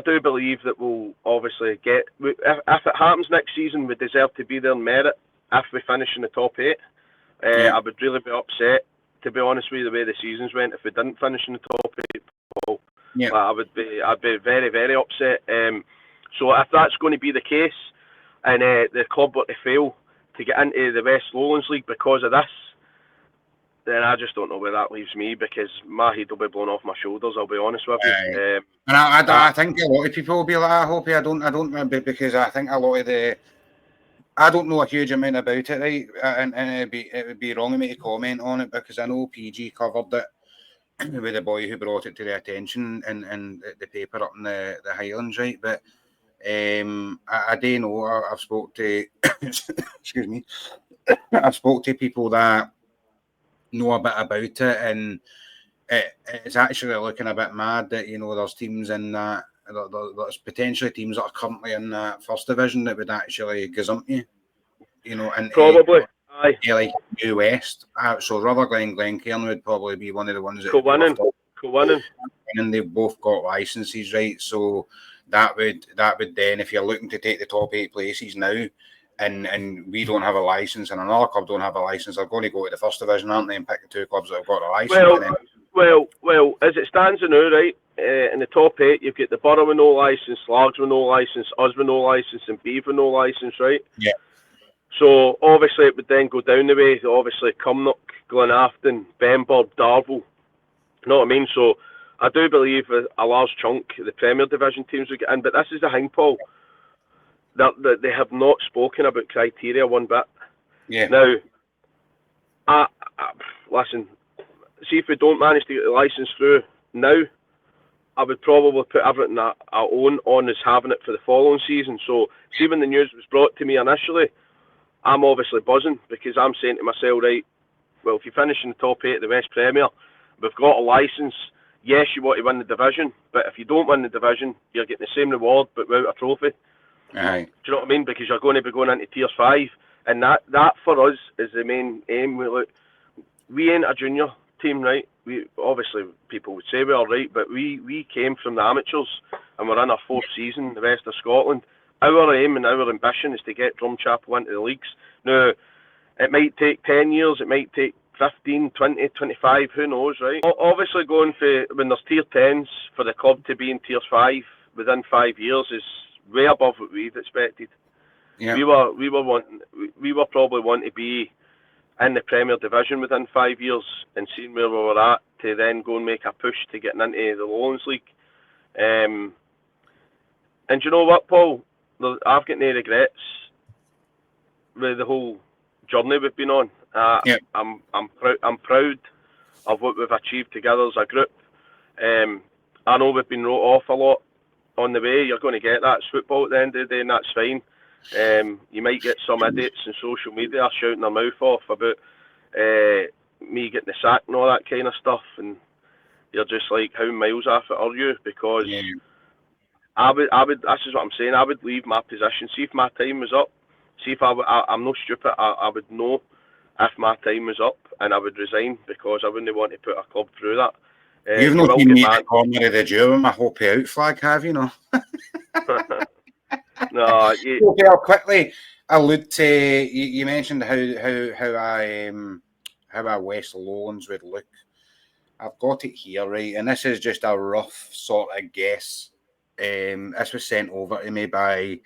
do believe that we'll obviously get, if it happens next season, we deserve to be there in merit if we finish in the top 8. I would really be upset, to be honest with you, the way the seasons went, if we didn't finish in the top 8. Paul. Yeah. I'd be very, very upset. So if that's going to be the case, and the club were to fail to get into the West Lowlands League because of this, then I just don't know where that leaves me, because my head will be blown off my shoulders, I'll be honest with you. And I think a lot of people will be like, I hope I don't, because I think a lot of I don't know a huge amount about it, right? And it would be wrong of me to comment on it, because I know PG covered it with the boy who brought it to the attention and the paper up in the Highlands, right? But I do know, I've spoke to excuse me, I've spoke to people that know a bit about it, and it's actually looking a bit mad that, you know, there's teams in that, there's potentially teams that are currently in that first division that would actually gazump you, you know, and probably like New West. So Rutherglen, Glencairn would probably be one of the ones that co-winning, and they've both got licenses, right? So that would then, if you're looking to take the top 8 places now, and we don't have a license, and another club don't have a license, they're going to go to the first division, aren't they, and pick the 2 clubs that have got a license. Well, as it stands now, right, in the top 8, you've got the Borough with no license, Largs with no license, us with no license, and Beaver with no license, right? Yeah. So obviously it would then go down the way, obviously Cumnock, Glenafton, Benburb, Darvel. You know what I mean? So I do believe a large chunk of the Premier Division teams will get in, but this is the thing, Paul, that they have not spoken about criteria one bit. Yeah. Now, listen, see, if we don't manage to get the licence through now, I would probably put everything I own on as having it for the following season. So see, when the news was brought to me initially, I'm obviously buzzing, because I'm saying to myself, right, well, if you finish in the top 8 of the West Premier, we've got a licence. Yes, you want to win the division, but if you don't win the division, you're getting the same reward but without a trophy. Aye. Do you know what I mean? Because you're going to be going into Tier 5. And that for us is the main aim. We ain't a junior team, right? We obviously, people would say we are, right, but we came from the amateurs and we're in our 4th season in the west of Scotland. Our aim and our ambition is to get Drumchapel into the leagues. Now, it might take 10 years, it might take 15, 20, 25, who knows, right? Obviously, going for when there's tier 10s for the club to be in tier 5 within 5 years is way above what we'd expected. Yeah. We were probably wanting to be in the Premier Division within 5 years and seeing where we were at to then go and make a push to getting into the Lowlands League. And you know what, Paul? I've got no regrets with the whole journey we've been on. I'm proud of what we've achieved together as a group. I know we've been wrote off a lot on the way. You're going to get that. It's football at the end of the day, and that's fine. You might get some idiots on social media shouting their mouth off about me getting the sack and all that kind of stuff, and you're just like, how miles off it are you? Because I would. This is what I'm saying. I would leave my position. See if my time was up. See if I'm not stupid. I would know if my time was up, and I would resign because I wouldn't want to put a club through that. You've not seen me at the corner of the Jew with my hope out flag, have you? No. No. Okay, I'll quickly allude to. You mentioned how our West Lowlands would look. I've got it here, right, and this is just a rough sort of guess. This was sent over to me by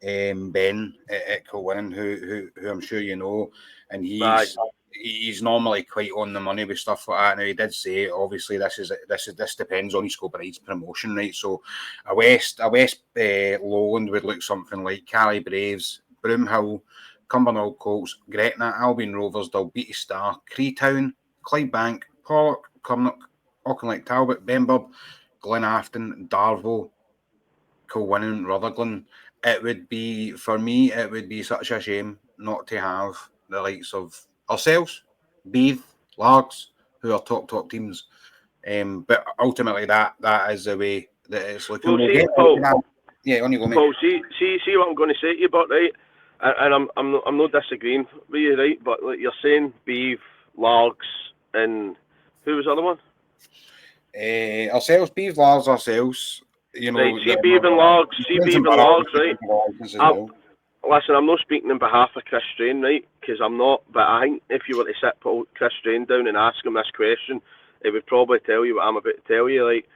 Ben at Kilwinning, who I'm sure you know, and he's normally quite on the money with stuff like that. Now he did say, obviously, this depends on his Kilbride's promotion, right? So a West Lowland would look something like Cali Braves, Broomhill, Cumbernauld Colts, Gretna, Albion Rovers, Dalbeattie Star, Creetown, Clydebank, Pollock, Cumnock, Auchinleck Talbot, Benburb, Glenafton, Darvo, Kilwinning, Rutherglen. It would be, for me, it would be such a shame not to have the likes of ourselves, Beath, Largs, who are top teams. But ultimately, that is the way that it's looking. Well, see, Paul, on you go, mate. Paul, see what I'm going to say to you, but right, and I'm not disagreeing with you, right? But like you're saying, Beath, Largs, and who was the other one? Ourselves, Beath, Largs, ourselves. You know, right, see Beath and Largs, right? Listen, I'm not speaking on behalf of Chris Strain, right? Because I'm not. But I think if you were to sit Chris Strain down and ask him this question, he would probably tell you what I'm about to tell you. Like,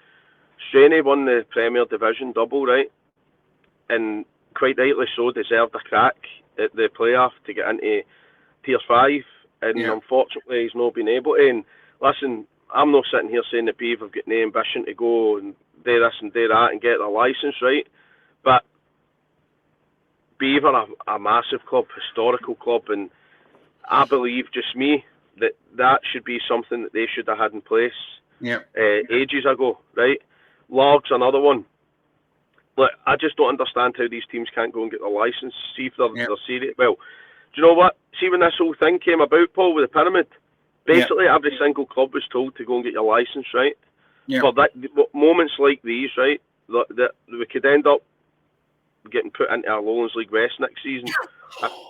Strainey won the Premier Division double, right? And quite rightly so, deserved a crack at the playoff to get into Tier 5. And unfortunately, he's not been able to. And listen, I'm not sitting here saying that Beav have got no ambition to go and do this and do that and get their licence, right? But Beav are a massive club, historical club, and I believe, just me, that should be something that they should have had in place ages ago, right? Largs, another one. Look, I just don't understand how these teams can't go and get their licence. See if they're serious. Well, do you know what? See, when this whole thing came about, Paul, with the pyramid, basically every single club was told to go and get your licence, right? For moments like these, right, that we could end up getting put into our Lowlands League West next season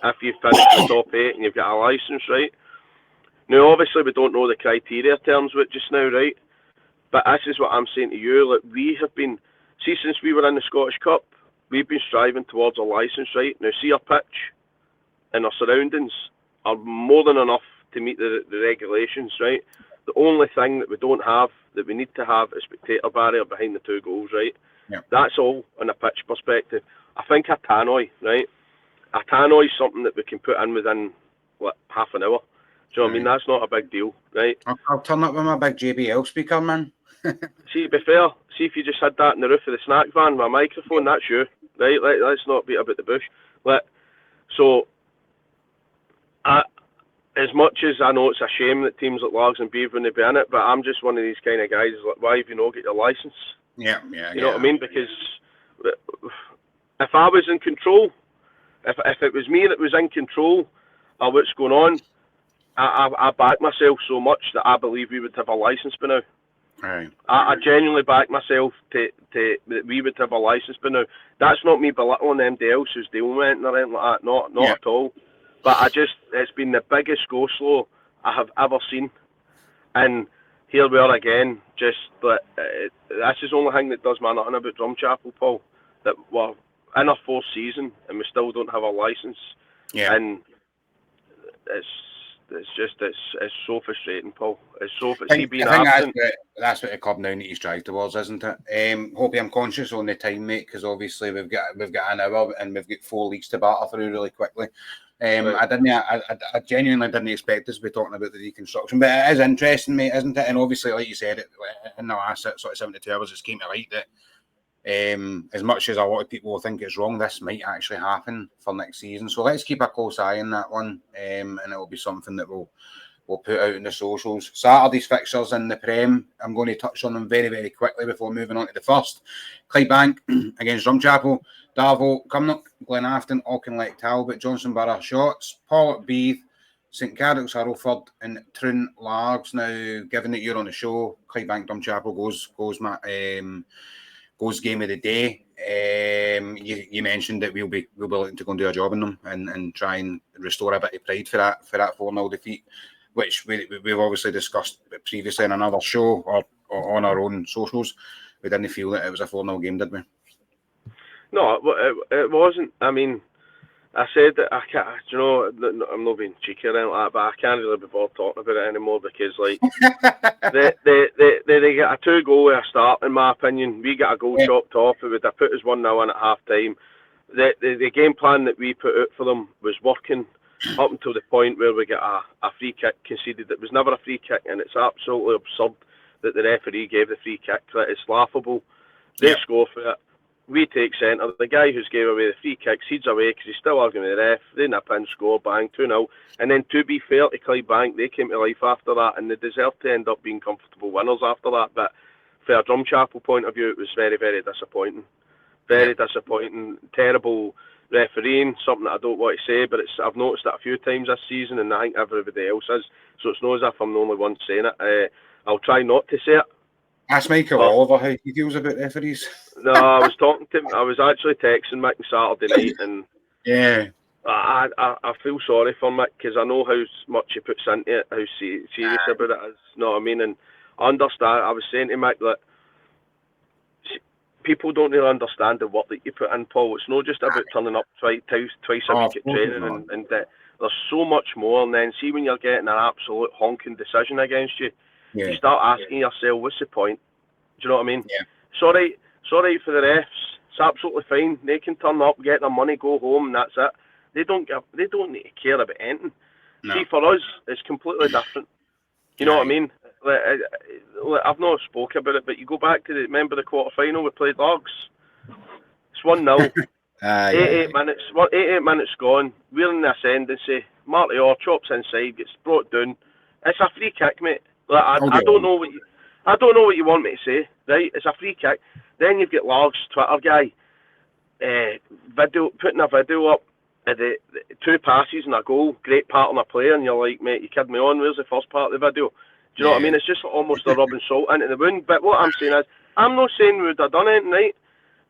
if you've finished the top 8 and you've got a licence, right? Now, obviously, we don't know the criteria terms of it just now, right? But this is what I'm saying to you. Like, we have been, since we were in the Scottish Cup, we've been striving towards a licence, right? Now, see, our pitch and our surroundings are more than enough to meet the regulations, right? The only thing that we don't have, that we need to have, is spectator barrier behind the 2 goals, right? That's all on a pitch perspective. I think a tannoy, right? A tannoy is something that we can put in within, half an hour. Do you know what I mean? That's not a big deal, right? I'll turn up with my big JBL speaker, man. See, to be fair, see if you just had that in the roof of the snack van with a microphone, that's you, right? Let's not beat about the bush. As much as I know it's a shame that teams like Largs and Beav wouldn't be in it, but I'm just one of these kind of guys, like, why have you not got your licence? You know what I mean? Because if I was in control, if it was me that was in control of what's going on, I back myself so much that I believe we would have a licence by now. Right. I genuinely back myself to that we would have a licence by now. That's not me belittling MD else who's dealing with it or anything like that. Not at all. But it's been the biggest go slow I have ever seen. And here we are again, this is the only thing that does me nothing about Drumchapel, Paul, that we're in our 4th season and we still don't have our licence. Yeah. And it's so frustrating, Paul. It's so frustrating. I think that's what the club now need to strive towards, isn't it? Hope I'm conscious on the time, mate, because obviously we've got an hour and we've got 4 leagues to batter through really quickly. Right. I genuinely didn't expect us to be talking about the reconstruction, but it is interesting, mate, isn't it? And obviously, like you said, in the last sort of 72 hours, it's came to light that as much as a lot of people think it's wrong, this might actually happen for next season. So let's keep a close eye on that one, and it will be something that we'll put out in the socials. Saturday's fixtures in the Prem, I'm going to touch on them very, very quickly before moving on to the first. Clydebank against Drumchapel, Darvo, Giffnock, Glenafton, Auchinleck, Talbot, Johnson Borough, Shotts, Pollock, Beath, St Cadoc's, Harrowford, and Troon, Largs. Now, given that you're on the show, Clydebank, Drumchapel goes game of the day. You mentioned that we'll be looking to go and do a job in them and try and restore a bit of pride for that 4-0 defeat, which we've obviously discussed previously in another show or on our own socials. We didn't feel that it was a 4-0 game, did we? No, it wasn't. I mean, I said that I can't. You know, I'm not being cheeky or anything like that, but I can't really be bothered talking about it anymore because, like, they get a 2-goal at a start. In my opinion, we got a goal chopped off. It would have put us 1-0 in at half time. The game plan that we put out for them was working up until the point where we get a free kick conceded. It was never a free kick, and it's absolutely absurd that the referee gave the free kick. It's laughable. They score for it. We take centre. The guy who's gave away the free kick heads away because he's still arguing with the ref. They nip in, score, bang, 2-0. And then, to be fair to Clydebank, they came to life after that, and they deserved to end up being comfortable winners after that. But from a Drumchapel point of view, it was very, very disappointing. Very disappointing. Terrible refereeing, something that I don't want to say, but I've noticed it a few times this season, and I think everybody else is. So it's not as if I'm the only one saying it. I'll try not to say it. Ask Michael Oliver how he feels about referees. No, I was actually texting Mick on Saturday night, and I feel sorry for Mick because I know how much he puts into it, how serious about it is. You know what I mean? And I understand. I was saying to Mick that people don't really understand the work that you put in, Paul. It's not just about turning up twice a week at training, and there's so much more. And then see when you're getting an absolute honking decision against you. Yeah. You start asking yourself, what's the point? Do you know what I mean? Yeah. Sorry for the refs. It's absolutely fine. They can turn up, get their money, go home, and that's it. They don't need to care about anything. No. See, for us, it's completely different. You know what I mean? I've not spoke about it, but you go back to remember the quarter-final we played Largs? It's 1-0. 8 minutes gone. We're in the ascendancy. Marty Orr chops inside, gets brought down. It's a free kick, mate. Like, I don't know what you want me to say, right? It's a free kick. Then you've got Largs, Twitter guy, putting a video up of the 2 passes and a goal, great part on a player, and you're like, mate, you kidding me on? Where's the first part of the video? Do you know what I mean? It's just almost a rubbing salt into the wound. But what I'm saying is, I'm not saying we would have done anything right,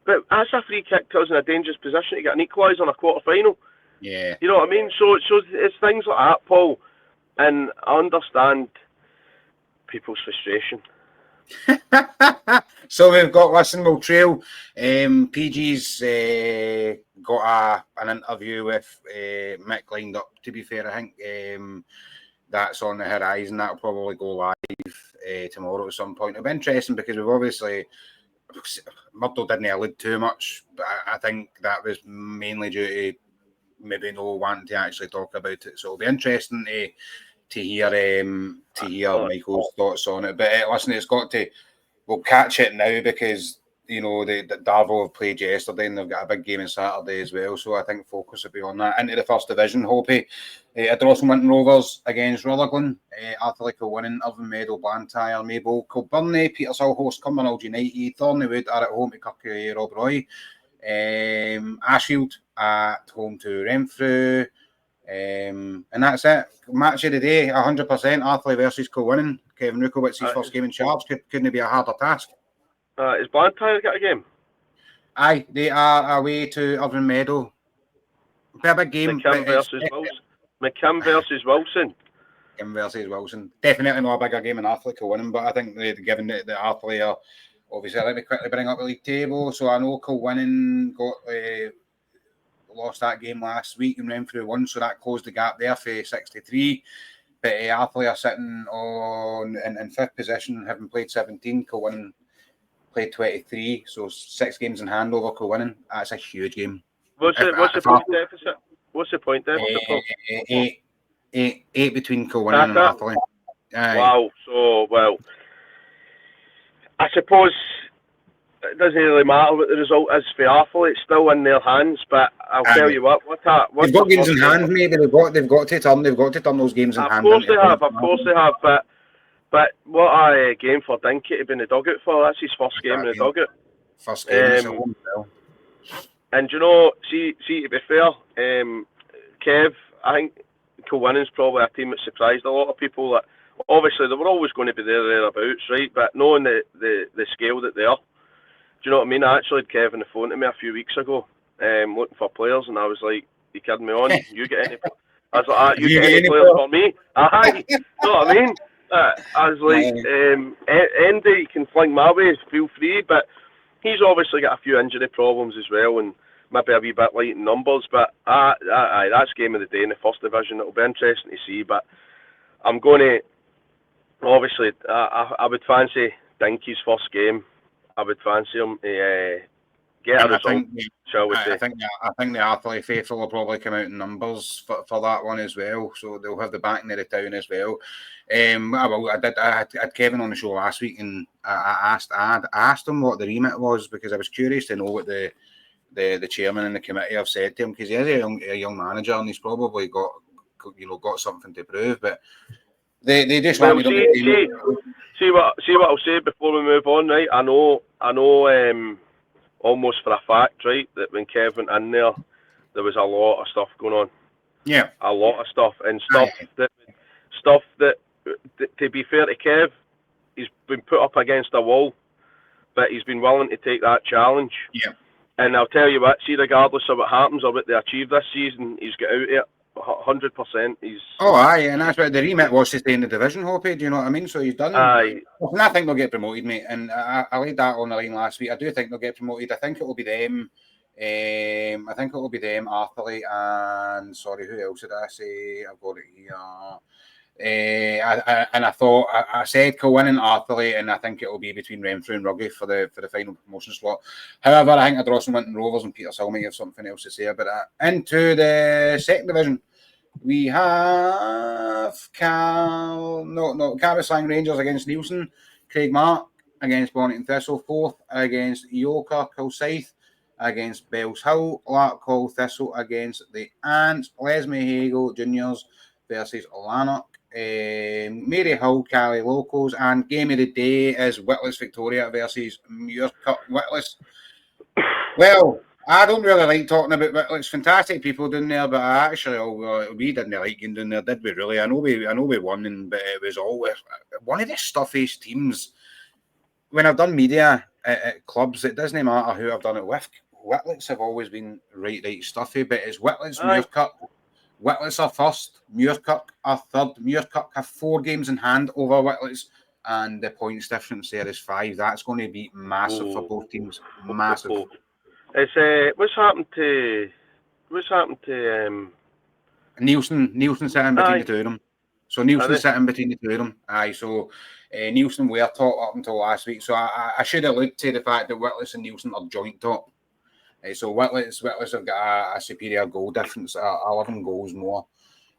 but that's a free kick to us in a dangerous position to get an equaliser on a quarter-final. Yeah. You know what I mean? So it's things like that, Paul, and I understand people's frustration. So we've got, listen, we'll trail. PG's got an interview with Mick lined up, to be fair. I think that's on the horizon. That'll probably go live tomorrow at some point. It'll be interesting because we've obviously, Murdo didn't allude too much, but I think that was mainly due to maybe no wanting to actually talk about it. So it'll be interesting to hear Michael's thoughts on it. But listen, we'll catch it now because, you know, the Darvo have played yesterday and they've got a big game on Saturday as well. So I think focus will be on that. Into the first division, Hoppy. Ardrossan Winton Rovers against Rutherglen. Arthurlico winning, Irvine Meadow, Blantyre, Maybole, Kilbirnie, Petershill host Cumbernauld United, Thorneywood are at home to Kirkcaldy Rob Roy. Ashfield at home to Renfrew. And that's it. Match of the day, 100%. Arthurlie versus Kilwinning. Kevin Rukowitz's first game in charge. Couldn't it be a harder task? Is Blantyre got a game? Aye, they are away to Irvine Meadow. Be a big game. Kim versus Wills. McKim versus Wilson. McKim versus Wilson. Definitely not a bigger game than Arthur Kilwinning, but I think given that Arthur are obviously, let me quickly bring up the league table. So I know Kilwinning got lost that game last week and Renfrew won, so that closed the gap there for 63. But Arthur are sitting in fifth position, having played 17. Kilwinning played 23, so 6 games in hand over Kilwinning. That's a huge game. What's the point deficit? What's the point deficit, Paul? 8 between Kilwinning and Arthur. Wow. So, well, I suppose it doesn't really matter what the result is for Arthur. It's still in their hands. But I'll tell you what. They've got games in hand. Maybe they've got to turn those games in hand. Of course they have. But what a game for Dinky to be in the dugout for. That's his first game in the dugout. First game. And you know, see to be fair, Kev, I think Kilwinning's probably a team that surprised a lot of people. That obviously they were always going to be thereabouts, right? But knowing the scale that they are, do you know what I mean? I actually had Kev on the phone to me a few weeks ago, looking for players, and I was like, "You kidding me on? You get any?" I was like, "You get any players for me?" Aye, you know what I mean? I was like, Andy, you can fling my way, feel free, but he's obviously got a few injury problems as well, and maybe a wee bit light in numbers, but that's game of the day in the first division. It'll be interesting to see, but I'm going to, obviously, I would fancy Dinky's first game. I would fancy him to get a result, shall we say. I think the Arthur faithful will probably come out in numbers for that one as well, so they'll have the backing of the town as well. I had Kevin on the show last week, and I asked him what the remit was, because I was curious to know what the chairman and the committee have said to him, because he is a young manager and he's probably got something to prove. But they just want me to see what I'll say before we move on, right? I know almost for a fact, right, that when Kev went in there was a lot of stuff going on. Yeah, a lot of stuff, and stuff that to be fair to Kev, he's been put up against a wall, but he's been willing to take that challenge. Yeah. And I'll tell you what, see, regardless of what happens or what they achieve this season, he's got out here 100%. And that's what the remit was, to stay in the division, Hoppy. Do you know what I mean? So he's done. Aye. And I think they'll get promoted, mate. And I laid that on the line last week. I do think they'll get promoted. I think it will be them. I think it will be them, Arthurly, and sorry, who else did I say? I've got it here. I thought I said Kilwinning, Arthurly, and I think it will be between Renfrew and Rugby for the final promotion slot. However, I think Ardrossan went and Rovers, and Peter Sill may have something else to say about that. Into the second division, we have Carberslang Rangers against Nielsen, Craigmark against Bonnet Thistle, fourth against Yoker, Kilsyth against Bells Hill, Larkhall Thistle against the Ants, Lesmie Hagel Juniors versus Lanark, Mary Hill Cali Locals, and game of the day is Witless Victoria versus Muircup Witless. Well, I don't really like talking about Witless. Fantastic people down there, but we didn't like getting down there, did we? Really? I know we won, but it was always one of the stuffiest teams. When I've done media at clubs, it doesn't matter who I've done it with. Witless have always been right stuffy, but it's Witless, Muircup. Witless are first, Muircup are third. Muircup have 4 games in hand over Witless, and the points difference there is 5. That's going to be massive for both teams. Massive. It's what's happened to Nielsen sitting between the two of them. So Nielsen sitting between the two of them. Aye, so Nielsen were top up until last week. So I should allude to the fact that Witless and Nielsen are joint top. So Witless have got a superior goal difference, 11 goals more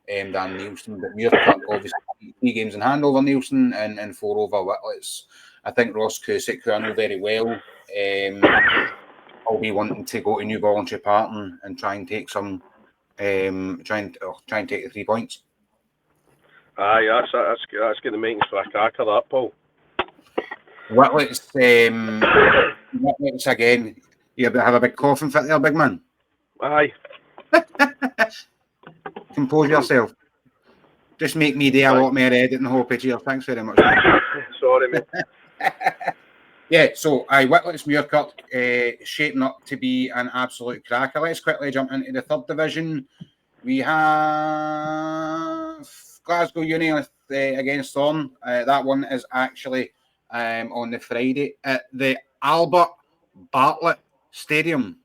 than Nielsen. But Muircup obviously 3 games in hand over Nielsen and 4 over Witless. I think Ross Cusick, who I know very well, will be wanting to go to New Voluntary Park and try and take some, try and take the 3 points. Aye, that's going to make us for a cracker, that, Paul. Witless again. You have a big coffin fit there, big man. Aye. Compose yourself. Just make me do a lot more editing, Hope. Cheers. Thanks very much. Sorry, mate. Yeah, so Witless Muircup shaping up to be an absolute cracker. Let's quickly jump into the third division. We have Glasgow Uni against Thorn. That one is actually on the Friday at the Albert Bartlett Stadium.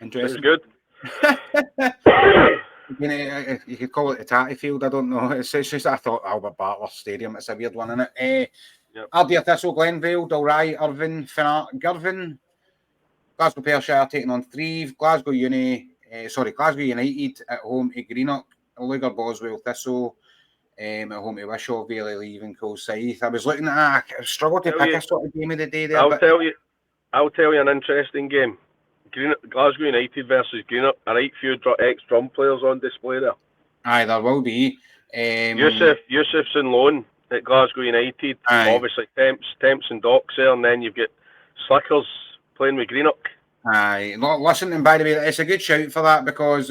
Interesting. Sounds good. You could call it the Tatty Field. I don't know. It's just I thought Albert Bartlett Stadium. It's a weird one, isn't it? Yep. Ardea Thistle, Glenvale, Dalry, Irvine, Girvan. Glasgow Perthshire taking on Threave. Glasgow United at home to Greenock. Lugar Boswell Thistle at home to Wishaw, Bailey Leave and Kilsyth. I was looking at I struggled to pick a sort of game of the day there. I'll tell you an interesting game. Glasgow United versus Greenock. A right few ex-Drum players on display there. Aye, there will be. Yusuf's in loan at Glasgow United. Aye. Obviously, Temps and Docks there, and then you've got Slickers playing with Greenock. Aye, listen, and by the way, it's a good shout for that because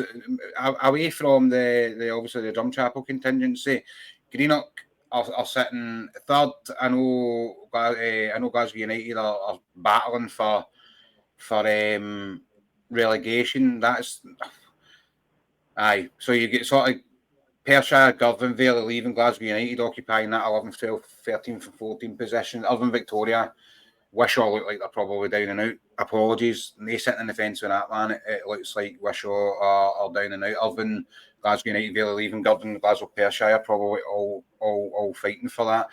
away from the obviously the Drumchapel contingency, Greenock are sitting third. I know Glasgow United are battling for relegation. That's aye. So you get sort of Perthshire, Girvan, Vale, leaving Glasgow United occupying that 11th, 12th, 13th and 14th position. Irvine, Victoria, Wishaw look like they're probably down and out. Apologies. They sit in the fence with that man. It looks like Wishaw are down and out. Irvine, Glasgow United, Vale, leaving Girvan, Glasgow Perthshire probably all fighting for that.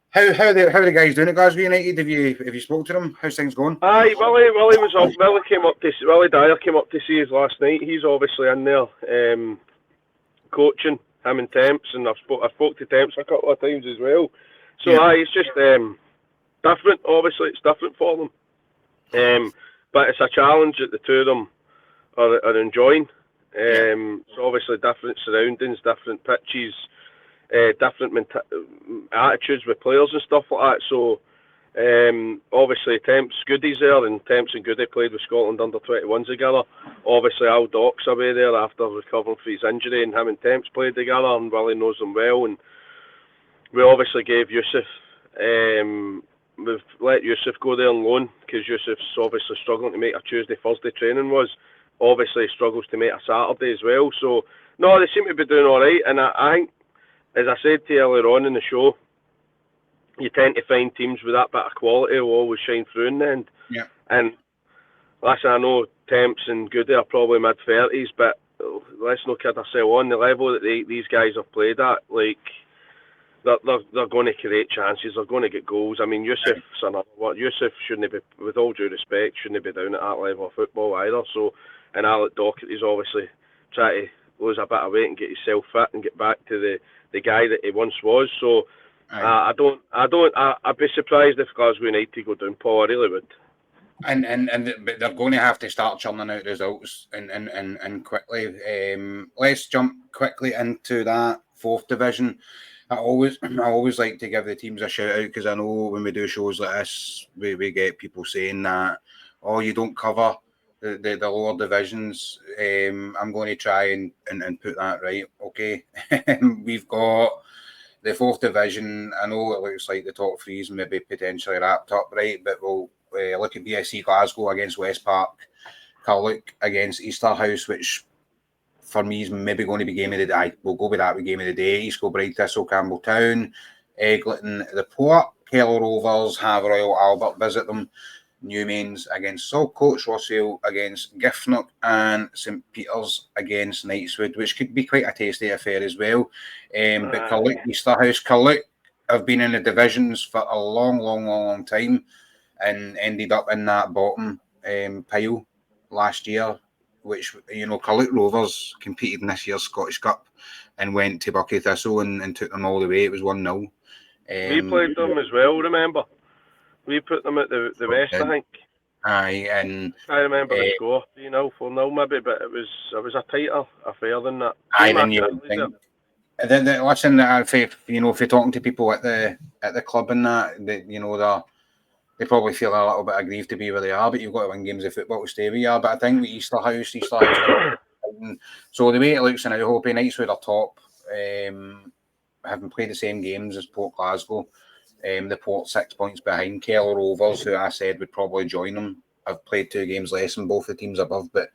How are the guys doing at Glasgow United? Have you spoke to them? How's things going? Aye, Willie Dyer came up to see us last night. He's obviously in there coaching him and Temps, and I spoke to Temps a couple of times as well. So yeah. It's just different. Obviously, it's different for them, but it's a challenge that the two of them are enjoying. So obviously, different surroundings, different pitches. Different attitudes with players and stuff like that. So obviously Temps Goody's there, and Temps and Goody played with Scotland under 21s together. Obviously Al Doc's away there after recovering from his injury, and him and Temps played together, and Willie knows them well. And we obviously gave Yusuf, we've let Yusuf go there on loan because Yusuf's obviously struggling to make a Tuesday-Thursday training obviously he struggles to make a Saturday as well. So no, they seem to be doing alright, and I think, as I said to you earlier on in the show, you tend to find teams with that bit of quality will always shine through in the end. Yeah. And listen, I know Temps and Goody are probably mid-30s, but let's not kid ourselves on the level that these guys have played at. Like, they're going to create chances, they're going to get goals. I mean, Yusuf shouldn't be, with all due respect, shouldn't be down at that level of football either. So, and Alec Docherty's obviously trying to lose a bit of weight and get himself fit and get back to the guy that he once was. So I'd be surprised if Glasgow United go down, Paul. I really would. But they're going to have to start churning out results and quickly. Let's jump quickly into that fourth division. I always like to give the teams a shout out because I know when we do shows like this, we get people saying that, oh, you don't cover the lower divisions. I'm going to try and put that right. Okay. We've got the fourth division. I know it looks like the top three is maybe potentially wrapped up, right? But we'll look at BSC Glasgow against West Park, Cadoc against Easterhouse, which for me is maybe going to be game of the day. We'll go with that with game of the day. East Kilbride Thistle, Campbelltown, Eglinton, the Port, Keller Rovers, Haverhill, Albert visit them. Newmains against Saltcoats, WOSFL against Giffnock, and St Peters against Knightswood, which could be quite a tasty affair as well. But Cadoc, Easterhouse, Cadoc have been in the divisions for a long time and ended up in that bottom pile last year, which, Cadoc Rovers competed in this year's Scottish Cup and went to Buckie Thistle and took them all the way. It was 1-0. We played them as well, remember? We put them at the West, I think. Aye, and I remember the score, 3-0, 4-0 maybe, but it was a tighter affair than that. Aye, then you would think. Listen, if you're talking to people at the club and that, they probably feel a little bit aggrieved to be where they are, but you've got to win games of football to stay where you are. But I think with Easterhouse, so the way it looks, and I hope Knightswood are top, having played the same games as Port Glasgow. The Port 6 points behind. Keller Rovers, who I said would probably join them, have played 2 games less than both the teams above, but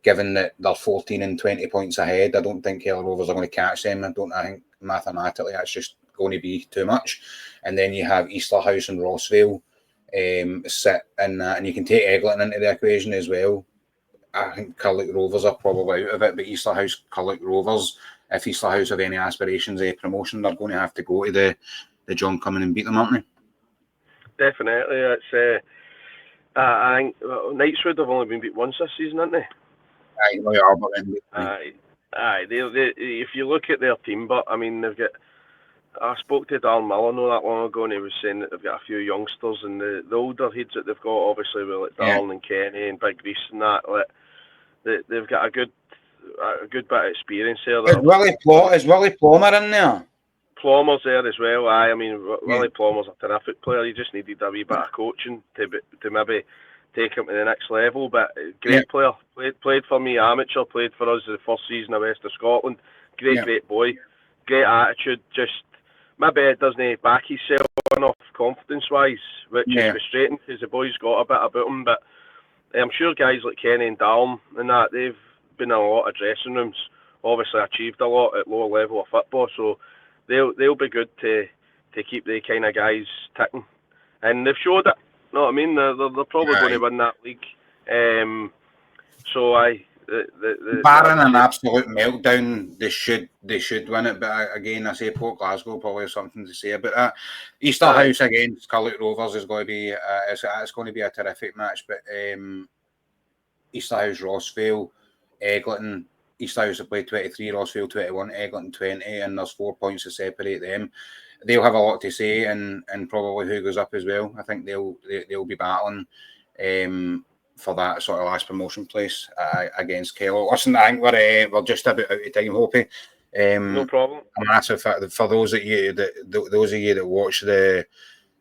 given that they're 14 and 20 points ahead, I don't think Kelly Rovers are going to catch them. I think mathematically that's just going to be too much. And then you have Easterhouse and Rossvale sit in that, and you can take Eglinton into the equation as well. I think Carluke Rovers are probably out of it, but Easterhouse, Carluke Rovers, if Easterhouse have any aspirations of promotion, they're going to have to go to the John Cummin and beat them, aren't they? Definitely. It's I think Knightswood have only been beat once this season, haven't they? Aye, they are, but then Aye. They, if you look at their team, but I mean, they've got. I spoke to Darren Miller not that long ago, and he was saying that they've got a few youngsters, and the older heads that they've got, obviously, with like Darren and Kenny and Big Reese and that, they've got a good bit of experience there. Is Willie Plummer in there? Plummer's there as well. Aye, I mean, Willie Plummer's a terrific player. He just needed a wee bit of coaching to maybe take him to the next level. But great player. Played for me amateur. Played for us the first season of West of Scotland. Great boy. Great attitude. Just maybe it doesn't back himself enough confidence-wise, which is frustrating because the boy's got a bit about him. But I'm sure guys like Kenny and Darren and that, they've been in a lot of dressing rooms. Obviously achieved a lot at lower level of football, so they'll be good to keep the kind of guys ticking, and they've showed it. You know what I mean? They're probably going to win that league. Barring an absolute meltdown, they should win it. But again, I say Port Glasgow probably have something to say about that. Easterhouse against Carluke Rovers is going to be it's going to be a terrific match. But Easterhouse, Rossvale, Eglinton. Easterhouse have played 23, Rossvale 21, Eglinton 20, and there's 4 points to separate them. They'll have a lot to say, and probably who goes up as well. I think they'll be battling for that sort of last promotion place against Kellock. Listen, I think we're just about out of time, Hoppy. No problem. A massive fact for those of you that watch the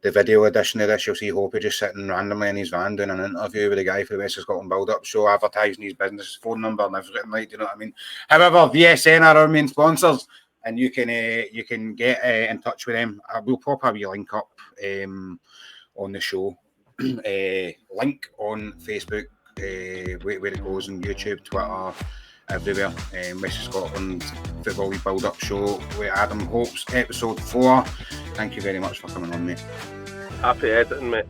video edition of this, you'll see Hoppy just sitting randomly in his van doing an interview with a guy for the West of Scotland build-up show, advertising his business, phone number and everything, like, you know what I mean? However, VSN are our main sponsors, and you can get in touch with them. We'll pop a wee link up on the show. Link on Facebook, where it goes on YouTube, Twitter, everywhere. West of Scotland Football League build-up show with Adam Hopes, episode 4. Thank you very much for coming on, mate. Happy editing, mate.